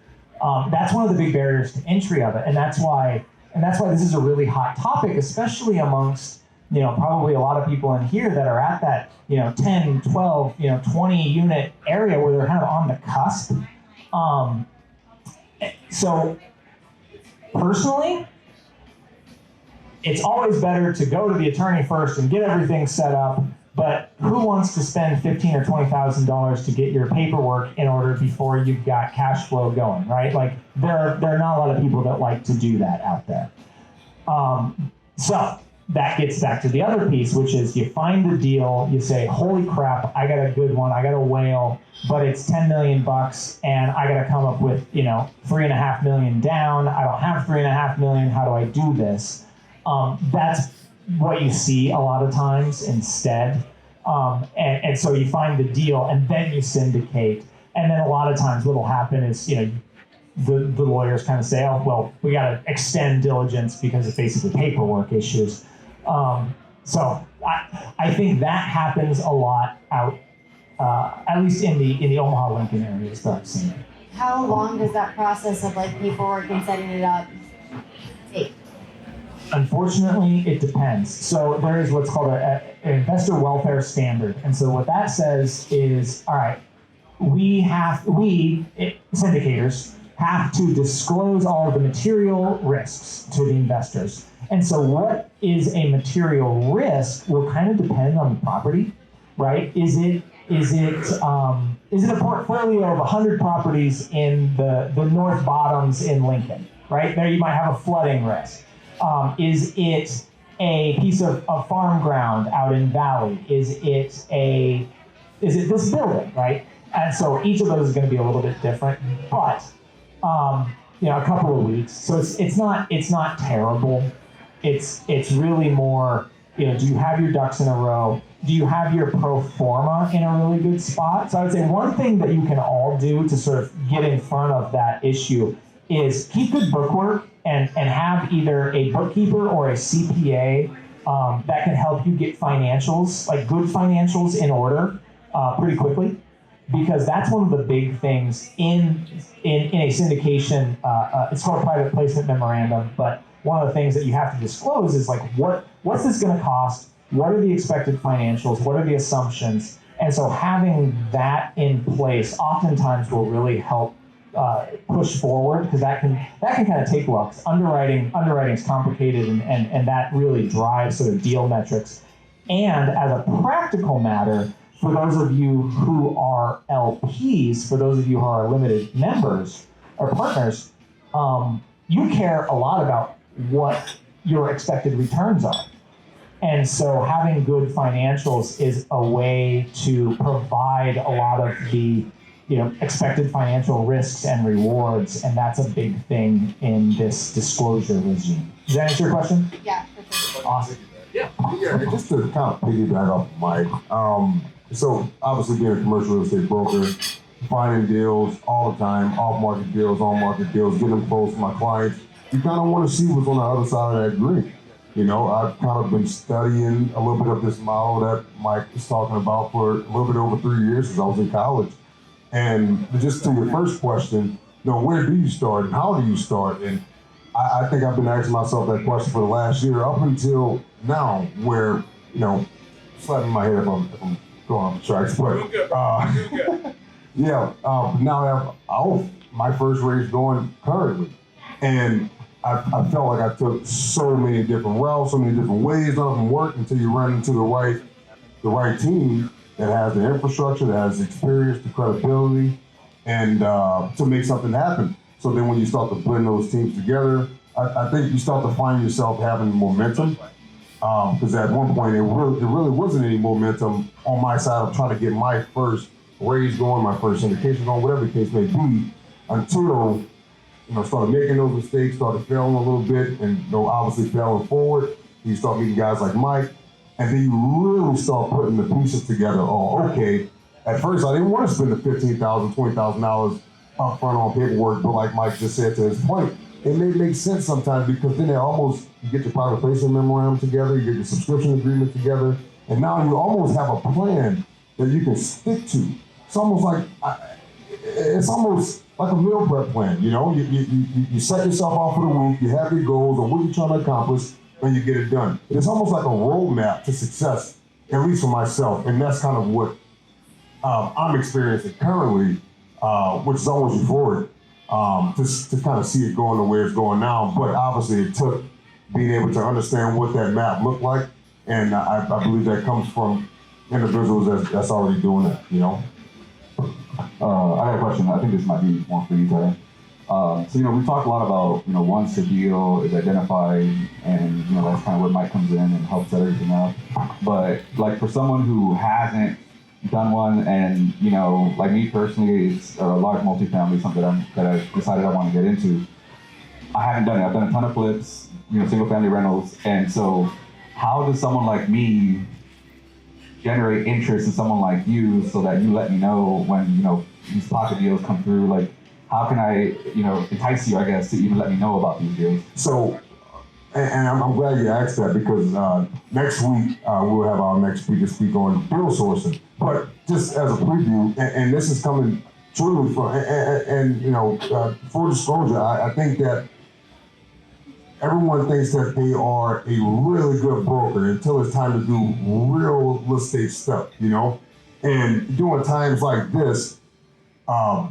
That's one of the big barriers to entry of it, and that's why this is a really hot topic, especially amongst probably a lot of people in here that are at that 10, 12, 20 unit area where they're kind of on the cusp. So personally, it's always better to go to the attorney first and get everything set up. But who wants to spend $15,000 or $20,000 to get your paperwork in order before you've got cash flow going, right? Like there are not a lot of people that like to do that out there. So that gets back to the other piece, which is you find the deal, you say, holy crap, I got a good one, I got a whale, but it's $10 million and I got to come up with, $3.5 million down. I don't have $3.5 million. How do I do this? That's what you see a lot of times instead. And so you find the deal and then you syndicate. And then a lot of times what'll happen is, the lawyers kind of say, oh, well, we got to extend diligence because of basically paperwork issues. So I think that happens a lot out, at least in the Omaha, Lincoln area, start seeing.
How long does that process of like paperwork and setting it up take?
Unfortunately, it depends. So there is what's called an investor welfare standard. And so what that says is, all right, we syndicators have to disclose all of the material risks to the investors. And so what is a material risk will kind of depend on the property, right? Is it a portfolio of 100 properties in the North Bottoms in Lincoln, right? There you might have a flooding risk. Is it a piece of farm ground out in Valley? Is it this building, right? And so each of those is going to be a little bit different, but a couple of weeks. So it's not terrible. It's really more, do you have your ducks in a row? Do you have your pro forma in a really good spot? So I would say one thing that you can all do to sort of get in front of that issue is keep good bookwork and have either a bookkeeper or a CPA that can help you get financials, like good financials in order pretty quickly. Because that's one of the big things in a syndication. It's called a private placement memorandum, but one of the things that you have to disclose is like what's this going to cost? What are the expected financials? What are the assumptions? And so having that in place oftentimes will really help push forward, because that can kind of take a while. Underwriting is complicated, and that really drives sort of deal metrics. And as a practical matter, for those of you who are LPs, for those of you who are limited members or partners, you care a lot about what your expected returns are. And so having good financials is a way to provide a lot of the expected financial risks and rewards, and that's a big thing in this disclosure regime. Does that answer your question?
Yeah, for sure.
Awesome.
Yeah, just to kind of piggyback off Mike. So obviously being a commercial real estate broker, finding deals all the time, off-market deals, on-market deals, getting close to my clients, you kind of want to see what's on the other side of that green. I've kind of been studying a little bit of this model that Mike was talking about for a little bit over 3 years since I was in college. And just to your first question, where do you start and how do you start? And I think I've been asking myself that question for the last year up until now, where, slapping my head if I'm going on tracks, but now I have my first race going currently. And I felt like I took so many different routes, so many different ways. None of them work until you run into the right team that has the infrastructure, that has the experience, the credibility, and to make something happen. So then when you start to blend those teams together, I think you start to find yourself having momentum. Because at one point, it really wasn't any momentum on my side of trying to get my first raise going, my first syndication going, whatever the case may be, until started making those mistakes, started failing a little bit, and obviously failing forward. You start meeting guys like Mike, and then you really start putting the pieces together. Oh, okay. At first, I didn't want to spend the $15,000, $20,000 up front on paperwork, but like Mike just said to his point, it may make sense sometimes because then you get your private placement memorandum together, you get your subscription agreement together, and now you almost have a plan that you can stick to. It's almost like a meal prep plan. You set yourself out for the week, you have your goals or what you're trying to accomplish, and you get it done. It's almost like a roadmap to success, at least for myself, and that's kind of what I'm experiencing currently, which is almost euphoric. To kind of see it going the way it's going now. But obviously it took being able to understand what that map looked like. And I believe that comes from individuals that's already doing it,
I have a question. I think this might be more for you, Tyron. So, we talked a lot about, once a deal is identified and, that's kind of where Mike comes in and helps set everything up. But like for someone who hasn't done one, and like me personally, it's a large multifamily, something that I decided I want to get into. I haven't done it. I've done a ton of flips, single family rentals, and so how does someone like me generate interest in someone like you so that you let me know when these pocket deals come through? Like, how can I entice you, I guess, to even let me know about these deals?
So. And I'm glad you asked that because next week we'll have our next speaker speak on deal sourcing. But just as a preview, and this is coming truly from, full disclosure, I think that everyone thinks that they are a really good broker until it's time to do real estate stuff, And during times like this, I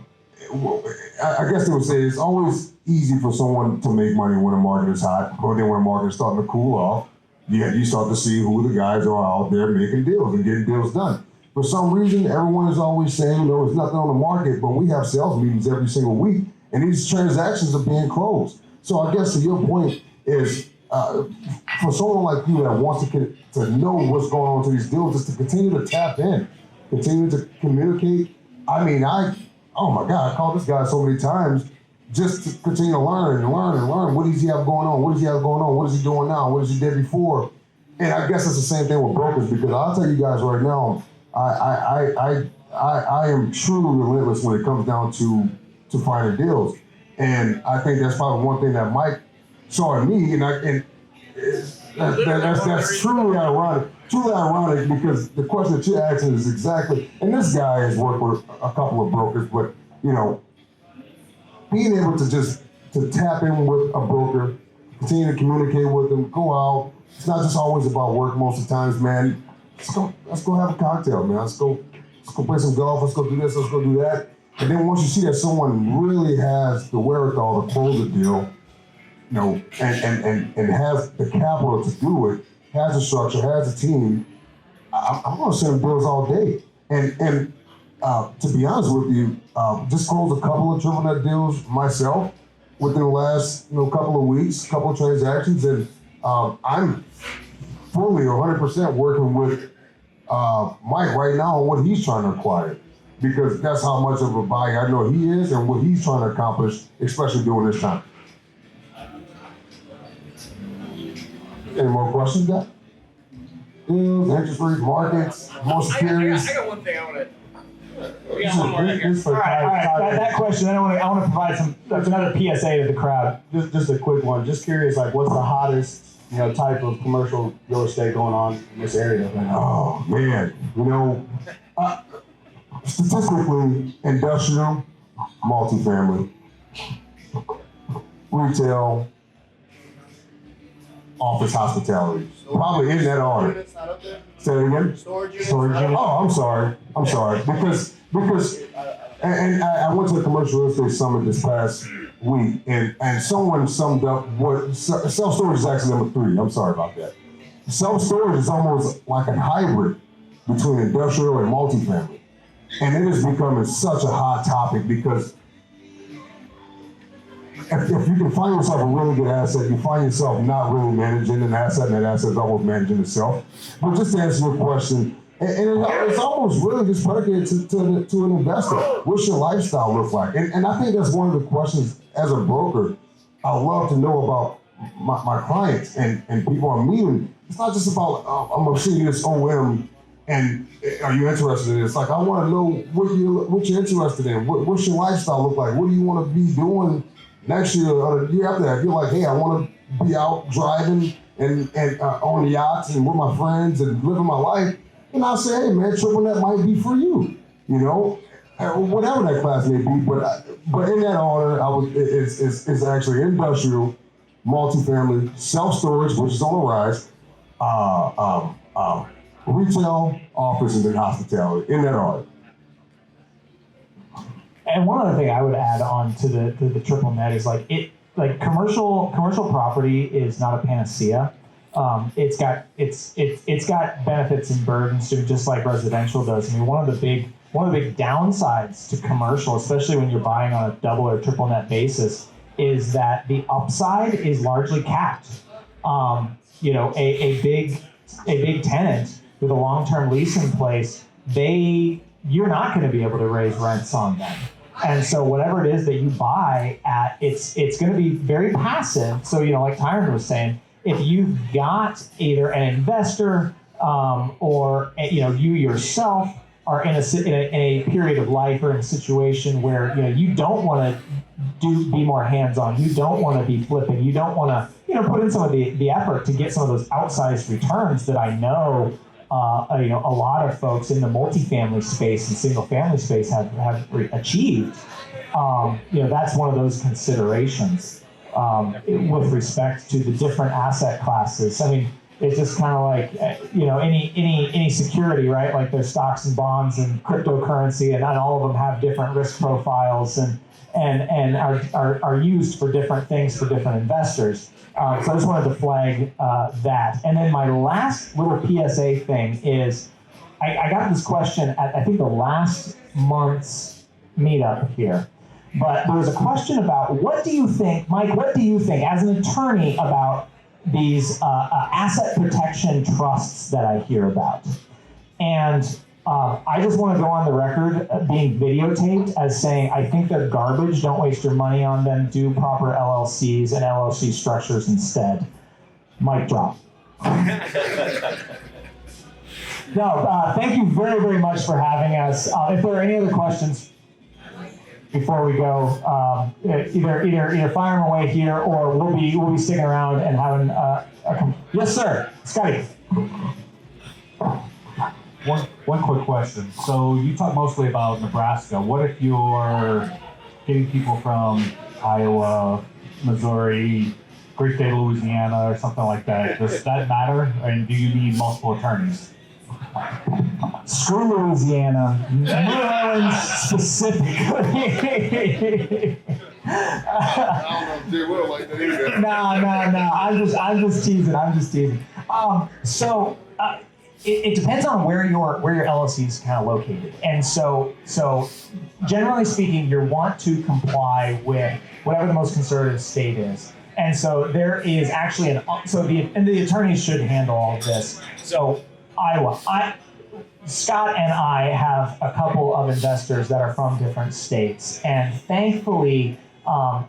guess they would say it's always easy for someone to make money when the market is hot, or then when the market is starting to cool off. You start to see who the guys are out there making deals and getting deals done. For some reason, everyone is always saying, there's nothing on the market, but we have sales meetings every single week, and these transactions are being closed. So I guess to your point is, for someone like you that wants to know what's going on to these deals, just to continue to tap in, continue to communicate. Oh my God, I called this guy so many times just to continue to learn and learn and learn. What does he have going on? What does he have going on? What is he doing now? What has he did before? And I guess it's the same thing with brokers, because I'll tell you guys right now, I am truly relentless when it comes down to finding deals. And I think that's probably one thing that Mike saw in me, and that's truly ironic. Truly ironic, because the question that you're asking is exactly, and this guy has worked with a couple of brokers, but being able to tap in with a broker, continue to communicate with them, go out. It's not just always about work most of the times, man. Let's go have a cocktail, man. Let's go play some golf. Let's go do this. Let's go do that. And then once you see that someone really has the wherewithal to close a deal, and has the capital to do it, has a structure, has a team, I'm going to send deals all day. And to be honest with you, just closed a couple of triple net deals myself within the last couple of weeks, couple of transactions, and I'm fully 100% working with Mike right now on what he's trying to acquire, because that's how much of a buyer I know he is and what he's trying to accomplish, especially during this time. Any more questions, guys? Deals, interest rates, markets, more securities.
I got one thing I want to. We
got
one more right here.
All right. That question, I want to provide that's another PSA to the crowd.
Just a quick one. Just curious, what's the hottest, type of commercial real estate going on in this area right now?
Oh man, statistically, industrial, multifamily, retail, office, hospitality. Probably in that order. Say it again.
Storage units.
Oh, I'm sorry. Because, and I went to the commercial real estate summit this past week, and someone summed up what self-storage is actually number 3. I'm sorry about that. Self-storage is almost like a hybrid between industrial and multifamily. And it is becoming such a hot topic because if you can find yourself a really good asset, you find yourself not really managing an asset, and that asset is almost managing itself. But just to answer your question, and it's almost really just predicated to an investor. What's your lifestyle look like? And I think that's one of the questions as a broker I love to know about my clients and people I'm meeting. It's not just about, I'm going to see this OM and are you interested in it? It's like, I want to know what you're interested in. What's your lifestyle look like? What do you want to be doing next year or the year after that? If you're like, hey, I want to be out driving and on the yachts and with my friends and living my life, and I'll say, hey man, triple net might be for you, you know, whatever that class may be. But in that order, it's actually industrial, multifamily, self-storage, which is on the rise, retail, office, and then hospitality. In that order.
And one other thing I would add on to the triple net is like commercial property is not a panacea. It's got benefits and burdens too, just like residential does. I mean, one of the big downsides to commercial, especially when you're buying on a double or triple net basis, is that the upside is largely capped. A big tenant with a long-term lease in place, you're not going to be able to raise rents on them. And so whatever it is that you buy at, it's going to be very passive. So, like Tyron was saying, if you've got either an investor or you yourself are in a period of life or in a situation where you don't want to be more hands-on, you don't want to be flipping, you don't want to put in some of the effort to get some of those outsized returns that I know a lot of folks in the multifamily space and single-family space have achieved. That's one of those considerations. With respect to the different asset classes. I mean, it's just kind of like, any security, right? Like there's stocks and bonds and cryptocurrency, and not all of them have different risk profiles and are used for different things for different investors. So I just wanted to flag that. And then my last little PSA thing is, I got this question at, I think, the last month's meetup here. But there was a question about, what do you think, Mike, as an attorney, about these asset protection trusts that I hear about? And I just want to go on the record being videotaped as saying, I think they're garbage, don't waste your money on them, do proper LLCs and LLC structures instead. Mic drop. No, thank you very, very much for having us. If there are any other questions, before we go, either fire them away here, or we'll be sticking around and having yes, sir, Scotty.
One quick question. So you talk mostly about Nebraska. What if you're getting people from Iowa, Missouri, Great State, Louisiana, or something like that? Does that matter? And do you need multiple attorneys?
Screw Louisiana, New Orleans specifically.
I don't know if they will like that either.
No. I'm just teasing. So it depends on where your LLC is kind of located, and so generally speaking, you want to comply with whatever the most conservative state is. And so there is actually the attorneys should handle all of this. So Iowa, Scott and I have a couple of investors that are from different states, and thankfully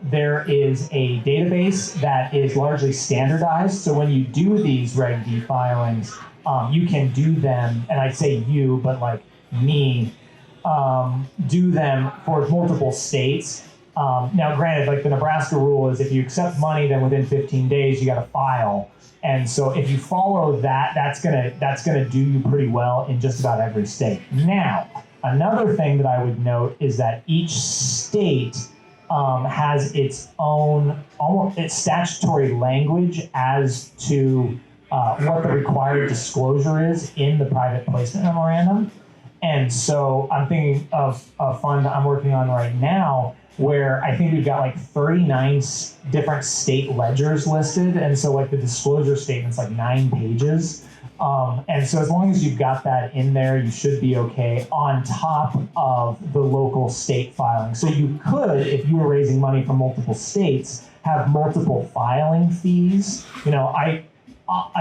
there is a database that is largely standardized. So when you do these Reg D filings, you can do them, and I say you, but like me, do them for multiple states. Now, granted, like the Nebraska rule is if you accept money, then within 15 days you got to file. And so if you follow that, that's gonna do you pretty well in just about every state. Now, another thing that I would note is that each state has its own its statutory language as to what the required disclosure is in the private placement memorandum. And so I'm thinking of a fund I'm working on right now where I think we've got like 39 different state ledgers listed. And so like the disclosure statement's like 9 pages. And so as long as you've got that in there, you should be okay on top of the local state filing. So you could, if you were raising money from multiple states, have multiple filing fees. You know, I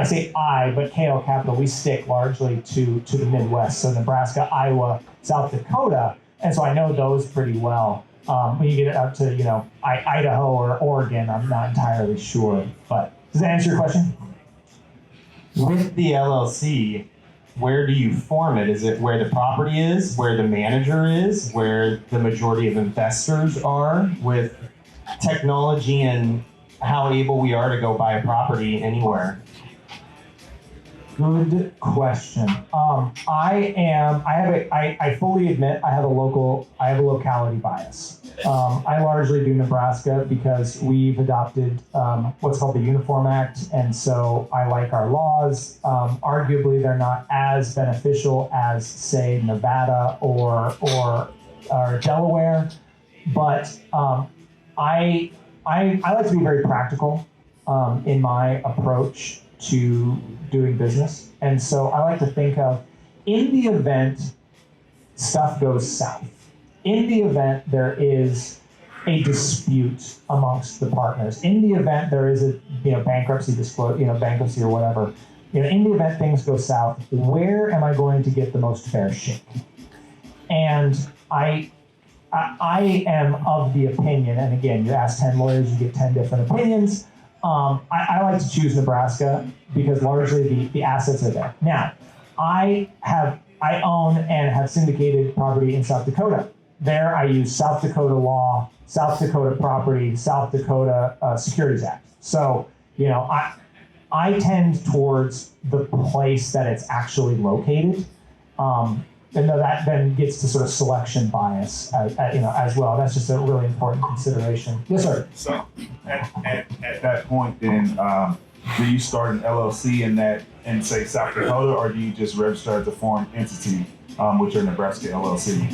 say but KL Capital, we stick largely to the Midwest. So Nebraska, Iowa, South Dakota. And so I know those pretty well. When you get up to, you know, Idaho or Oregon, I'm not entirely sure. But does that answer your question?
With the LLC, where do you form it? Is it where the property is, where the manager is, where the majority of investors are? With technology and how able we are to go buy a property anywhere?
Good question. I fully admit I have a locality bias. I largely do Nebraska because we've adopted what's called the Uniform Act, and so I like our laws. Arguably, they're not as beneficial as, say, Nevada or Delaware, but I like to be very practical in my approach to doing business. And so I like to think of, in the event stuff goes south, in the event there is a dispute amongst the partners, in the event there is a bankruptcy or whatever, in the event things go south, where am I going to get the most fair shake? And I am of the opinion, and again, you ask 10 lawyers, you get 10 different opinions. I like to choose Nebraska because largely the assets are there. Now, I own and have syndicated property in South Dakota. There I use South Dakota law, South Dakota property, South Dakota Securities Act. So, I tend towards the place that it's actually located. And that then gets to sort of selection bias, as well. That's just a really important consideration. Yes, sir.
So, at that point, then, do you start an LLC in say South Dakota, or do you just register as a foreign entity with your Nebraska LLC?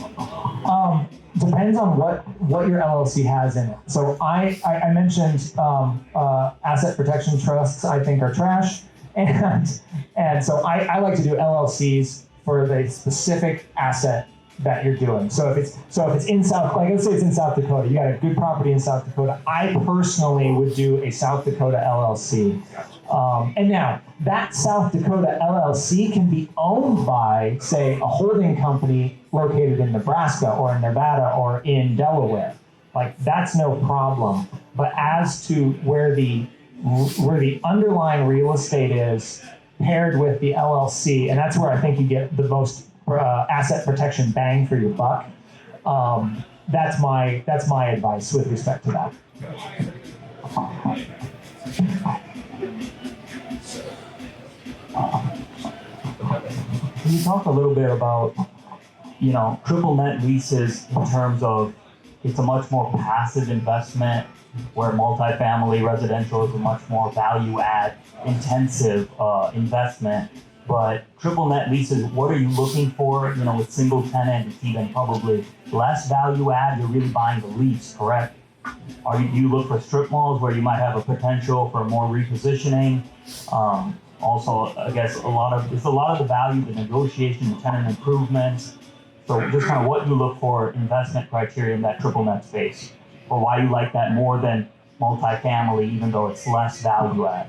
Depends on what your LLC has in it. So I mentioned asset protection trusts. I think are trash, and so I like to do LLCs for the specific asset that you're doing. So if it's in South, like let's say it's in South Dakota, you got a good property in South Dakota. I personally would do a South Dakota LLC. And now that South Dakota LLC can be owned by, say, a holding company located in Nebraska or in Nevada or in Delaware. Like that's no problem. But as to where the underlying real estate is paired with the LLC, and that's where I think you get the most asset protection bang for your buck. That's my advice with respect to that.
Can you talk a little bit about, triple net leases in terms of it's a much more passive investment where multifamily residential is a much more value add intensive investment, but triple net leases, what are you looking for? With single tenant, it's even probably less value add. You're really buying the lease, correct? Do you look for strip malls where you might have a potential for more repositioning? Also, I guess a lot of the value, the negotiation, the tenant improvements. So just kind of what you look for investment criteria in that triple net space, or why you like that more than multifamily, even though it's less value add.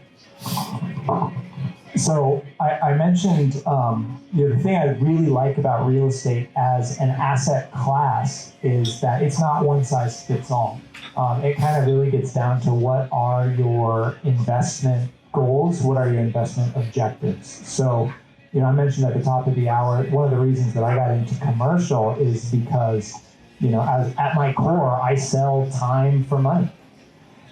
So I mentioned the thing I really like about real estate as an asset class is that it's not one size fits all. It kind of really gets down to what are your investment goals, what are your investment objectives. So, I mentioned at the top of the hour, one of the reasons that I got into commercial is because, at my core, I sell time for money.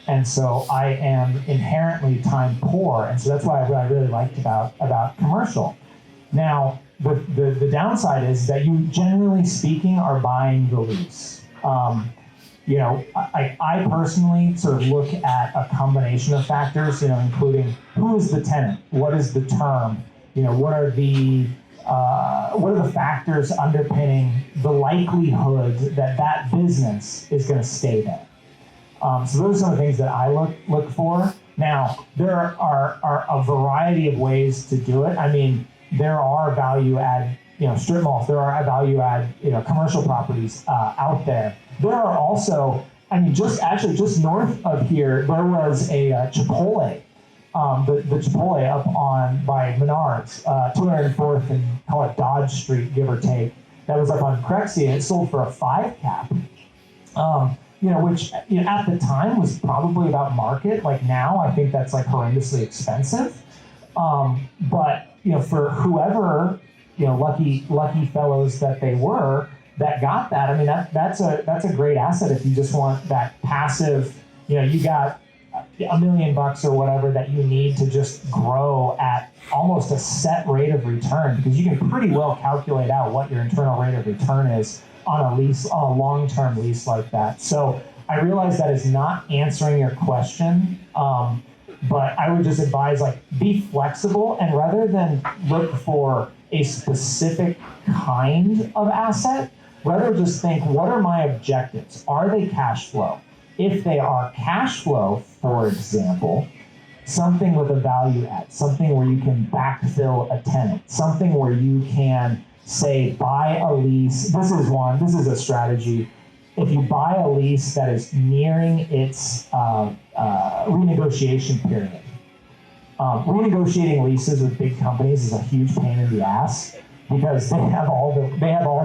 And so I am inherently time poor. And so that's what I really liked about commercial. Now, the downside is that you, generally speaking, are buying the lease. I personally sort of look at a combination of factors, including who is the tenant, what is the term, what are the what are the factors underpinning the likelihood that that business is going to stay there? So those are some of the things that I look for. Now, there are a variety of ways to do it. I mean, there are value add, strip malls. There are value add, commercial properties out there. There are also, just north of here, there was a Chipotle. The Chipotle up by Menards, 204th and call it Dodge Street, give or take. That was up on Crexie, and it sold for a 5 cap. Which at the time was probably about market. Like now, I think that's like horrendously expensive. But for whoever lucky fellows that they were that got that, I mean that's a great asset if you just want that passive. You got $1 million or whatever that you need to just grow at almost a set rate of return, because you can pretty well calculate out what your internal rate of return is on a lease, on a long-term lease like that. So I realize that is not answering your question, but I would just advise, be flexible, and rather than look for a specific kind of asset, rather just think, what are my objectives? Are they cash flow? If they are cash flow, for example, something with a value add, something where you can backfill a tenant, something where you can say, buy a lease. This is a strategy. If you buy a lease that is nearing its renegotiation period. Renegotiating leases with big companies is a huge pain in the ass, because they have all the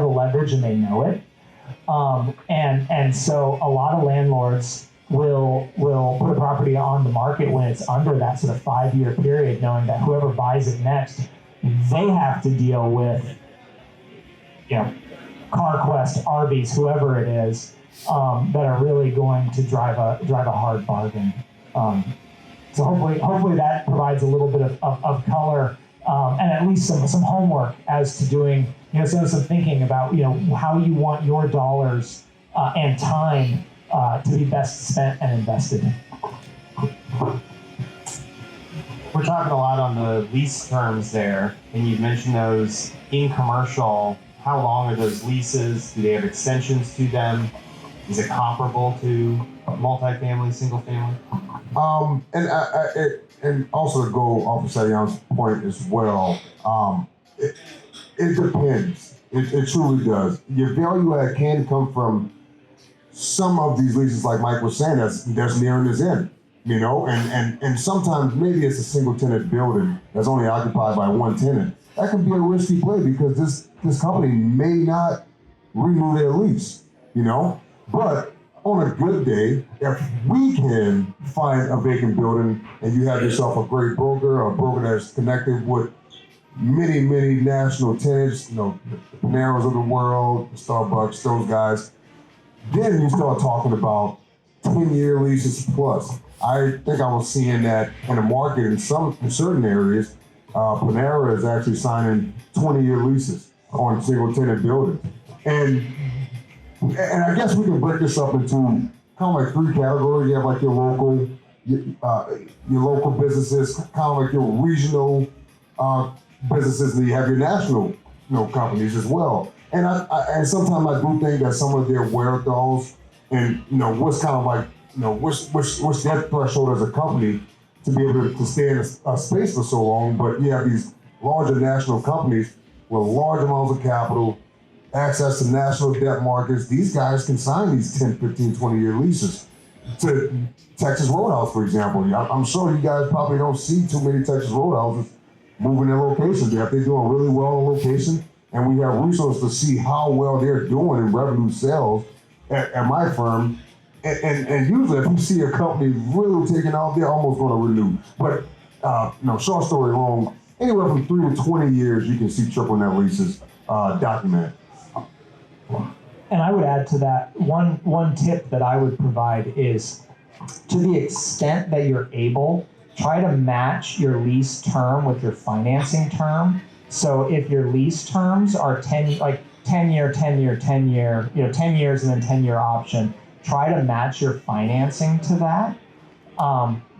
leverage and they know it. And so a lot of landlords will put a property on the market when it's under that sort of 5-year period, knowing that whoever buys it next, they have to deal with CarQuest, Arby's, whoever it is, that are really going to drive a hard bargain. So hopefully that provides a little bit of color, and at least some homework as to doing some thinking about how you want your dollars and time to be best spent and invested.
We're talking a lot on the lease terms there, and you've mentioned those in commercial. How long are those leases? Do they have extensions to them? Is it comparable to multifamily, single family?
And also to go off of Sayan's point as well, it depends. It truly does. Your value add can come from some of these leases, like Mike was saying, that's nearing its end. And sometimes maybe it's a single tenant building that's only occupied by one tenant. That can be a risky play, because this company may not renew their lease, But on a good day, if we can find a vacant building and you have yourself a great broker, or a broker that's connected with many, many national tenants, the Paneros of the world, the Starbucks, those guys, then you start talking about 10-year leases plus. I think I was seeing that in the market in certain areas. Panera is actually signing 20-year leases on single tenant buildings. And I guess we can break this up into kind of like 3 categories. You have like your local businesses, kind of like your regional businesses, and you have your national companies as well. And sometimes I do think that some of their wherewithals and what's kind of like what's their threshold as a company to be able to stay in a space for so long. But you have these larger national companies with large amounts of capital, access to national debt markets. These guys can sign these 10, 15, 20-year leases to Texas Roadhouse, for example. I'm sure you guys probably don't see too many Texas Roadhouses moving their locations. If they're doing really well in location, and we have resources to see how well they're doing in revenue sales at my firm, and usually if you see a company really taking off, they're almost going to renew. But short story long, anywhere from 3 to 20 years, you can see triple net leases documented.
And I would add to that, one tip that I would provide is, to the extent that you're able, try to match your lease term with your financing term. So if your lease terms are 10 year, 10 years and then 10-year option, try to match your financing to that.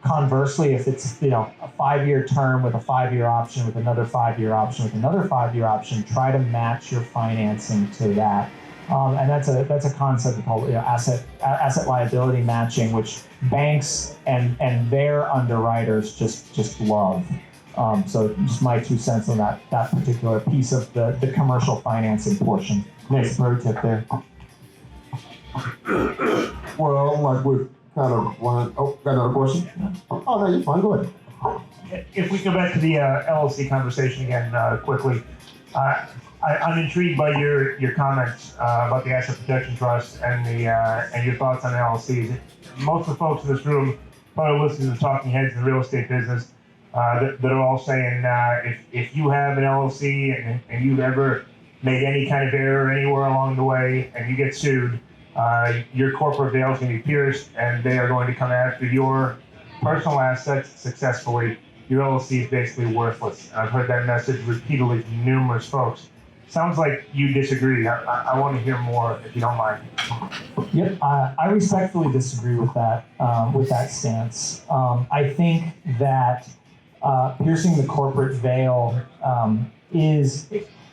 conversely, if it's a 5-year term with a 5-year option, with another 5-year option, with another 5-year option, try to match your financing to that. And that's a concept called asset liability matching, which banks and their underwriters just love. So just my 2 cents on that particular piece of the commercial financing portion. Nice pro tip there.
Well, like with kind of one. Oh, got another question? Oh, no, you're fine. Go ahead.
If we go back to the LLC conversation again quickly, I'm intrigued by your comments about the asset protection trust and your thoughts on LLCs. Most of the folks in this room probably listen to the talking heads in the real estate business that are all saying if you have an LLC and you've ever made any kind of error anywhere along the way and you get sued, your corporate veil is going to be pierced and they are going to come after your personal assets successfully. Your LLC is basically worthless. And I've heard that message repeatedly from numerous folks. Sounds like you disagree. I want to hear more, if you don't mind.
Yep, I respectfully disagree with that stance. I think that piercing the corporate veil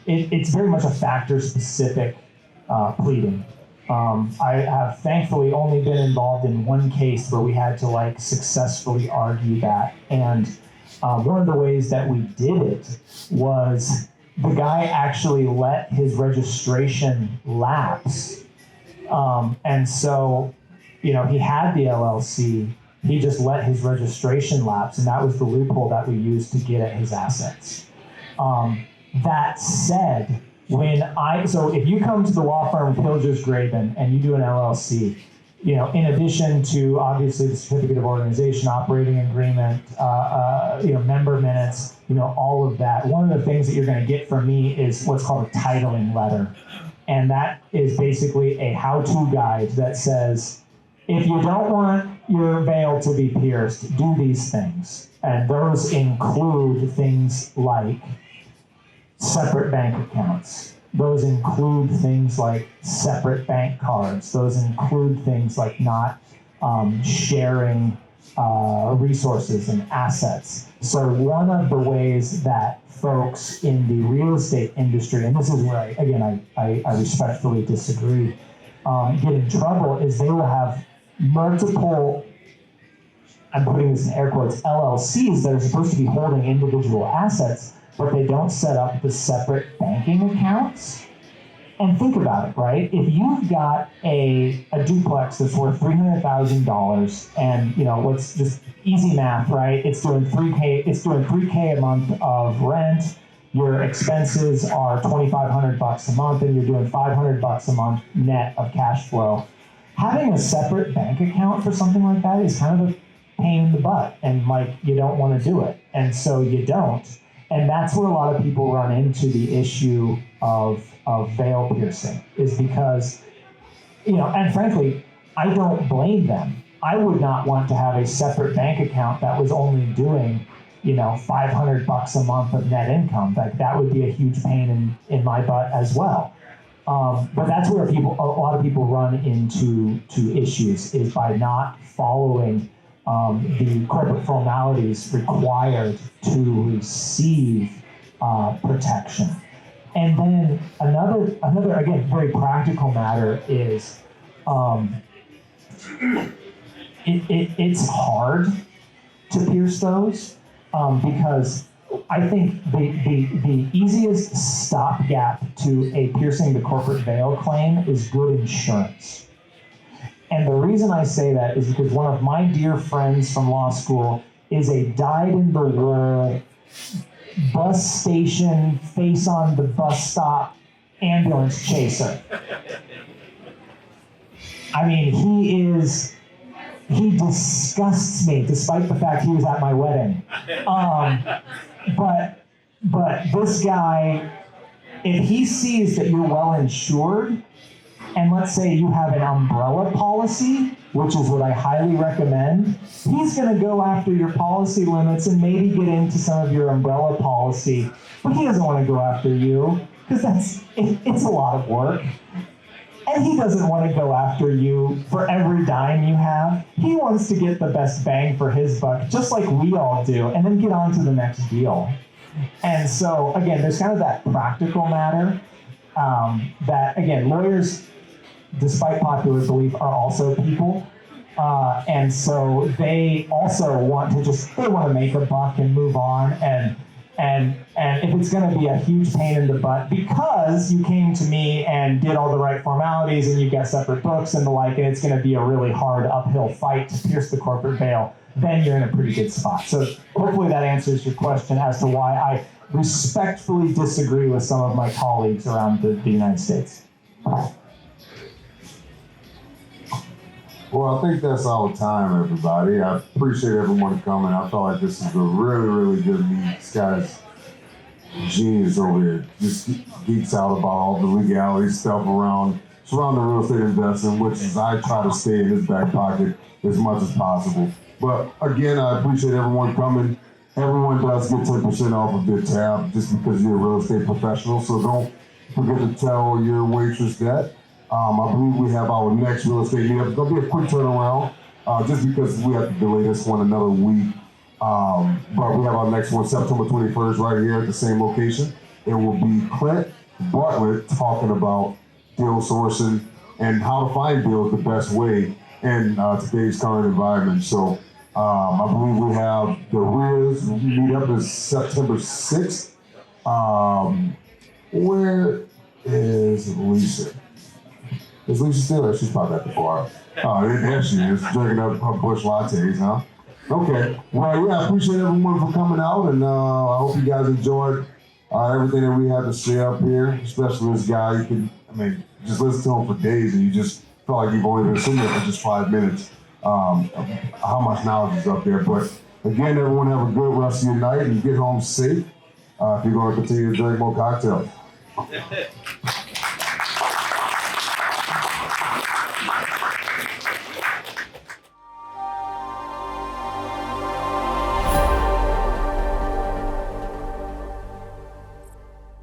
it's very much a factor-specific pleading. I have thankfully only been involved in one case where we had to successfully argue that, and one of the ways that we did it was the guy actually let his registration lapse. And so, he had the LLC, he just let his registration lapse, and that was the loophole that we used to get at his assets. That said, so if you come to the law firm Pilgers Graben and you do an LLC, in addition to obviously the certificate of organization, operating agreement, member minutes, all of that, one of the things that you're going to get from me is what's called a titling letter. And that is basically a how-to guide that says, if you don't want your veil to be pierced, do these things. And those include things like separate bank accounts. Those include things like separate bank cards. Those include things like not sharing resources and assets. So one of the ways that folks in the real estate industry, and this is where I respectfully disagree, get in trouble is they will have multiple, I'm putting this in air quotes, LLCs that are supposed to be holding individual assets, but they don't set up the separate banking accounts. And think about it, right? If you've got a duplex that's worth $300,000 and, let's just easy math, right? It's doing $3K a month of rent. Your expenses are $2,500 a month and you're doing $500 a month net of cash flow. Having a separate bank account for something like that is kind of a pain in the butt and you don't want to do it. And so you don't. And that's where a lot of people run into the issue of veil piercing, is because, and frankly, I don't blame them. I would not want to have a separate bank account that was only doing, $500 a month of net income. That would be a huge pain in my butt as well. But that's where a lot of people run into issues, is by not following the corporate formalities required to receive protection. And then another again, very practical matter is it's hard to pierce those because I think the easiest stopgap to a piercing the corporate veil claim is good insurance. And the reason I say that is because one of my dear friends from law school is a dyed-in-the-wool bus station, face on the bus stop ambulance chaser. I mean, he disgusts me, despite the fact he was at my wedding. But this guy, if he sees that you're well insured, and let's say you have an umbrella policy, which is what I highly recommend, he's going to go after your policy limits and maybe get into some of your umbrella policy, but he doesn't want to go after you because it's a lot of work. And he doesn't want to go after you for every dime you have. He wants to get the best bang for his buck, just like we all do, and then get on to the next deal. And so, again, there's kind of that practical matter that, again, lawyers, despite popular belief, are also people. And so they also want to make a buck and move on. And if it's going to be a huge pain in the butt because you came to me and did all the right formalities and you've got separate books and the like, and it's going to be a really hard uphill fight to pierce the corporate veil, then you're in a pretty good spot. So hopefully that answers your question as to why I respectfully disagree with some of my colleagues around the United States.
Well, I think that's our time, everybody. I appreciate everyone coming. I felt like this is a really, really good meet. This guy's genius over here. Just geeks out about all the legality stuff around surrounding real estate investing, which is I try to stay in his back pocket as much as possible. But again, I appreciate everyone coming. Everyone does get 10% off of their tab just because you're a real estate professional. So don't forget to tell your waitress that. I believe we have our next real estate meetup. It's going to be a quick turnaround just because we have to delay this one another week. But we have our next one September 21st right here at the same location. It will be Clint Bartlett talking about deal sourcing and how to find deals the best way in today's current environment. So I believe we have the Riz meetup is September 6th. Where is Lisa? Is Lisa still there? She's probably at the bar. Oh, there she is, drinking up her bush lattes, huh? Okay. Well, yeah, I appreciate everyone for coming out, and I hope you guys enjoyed everything that we had to say up here, especially this guy. You can, just listen to him for days, and you just feel like you've only been sitting there for just 5 minutes. How much knowledge is up there. But again, everyone have a good rest of your night and get home safe if you're going to continue to drink more cocktails.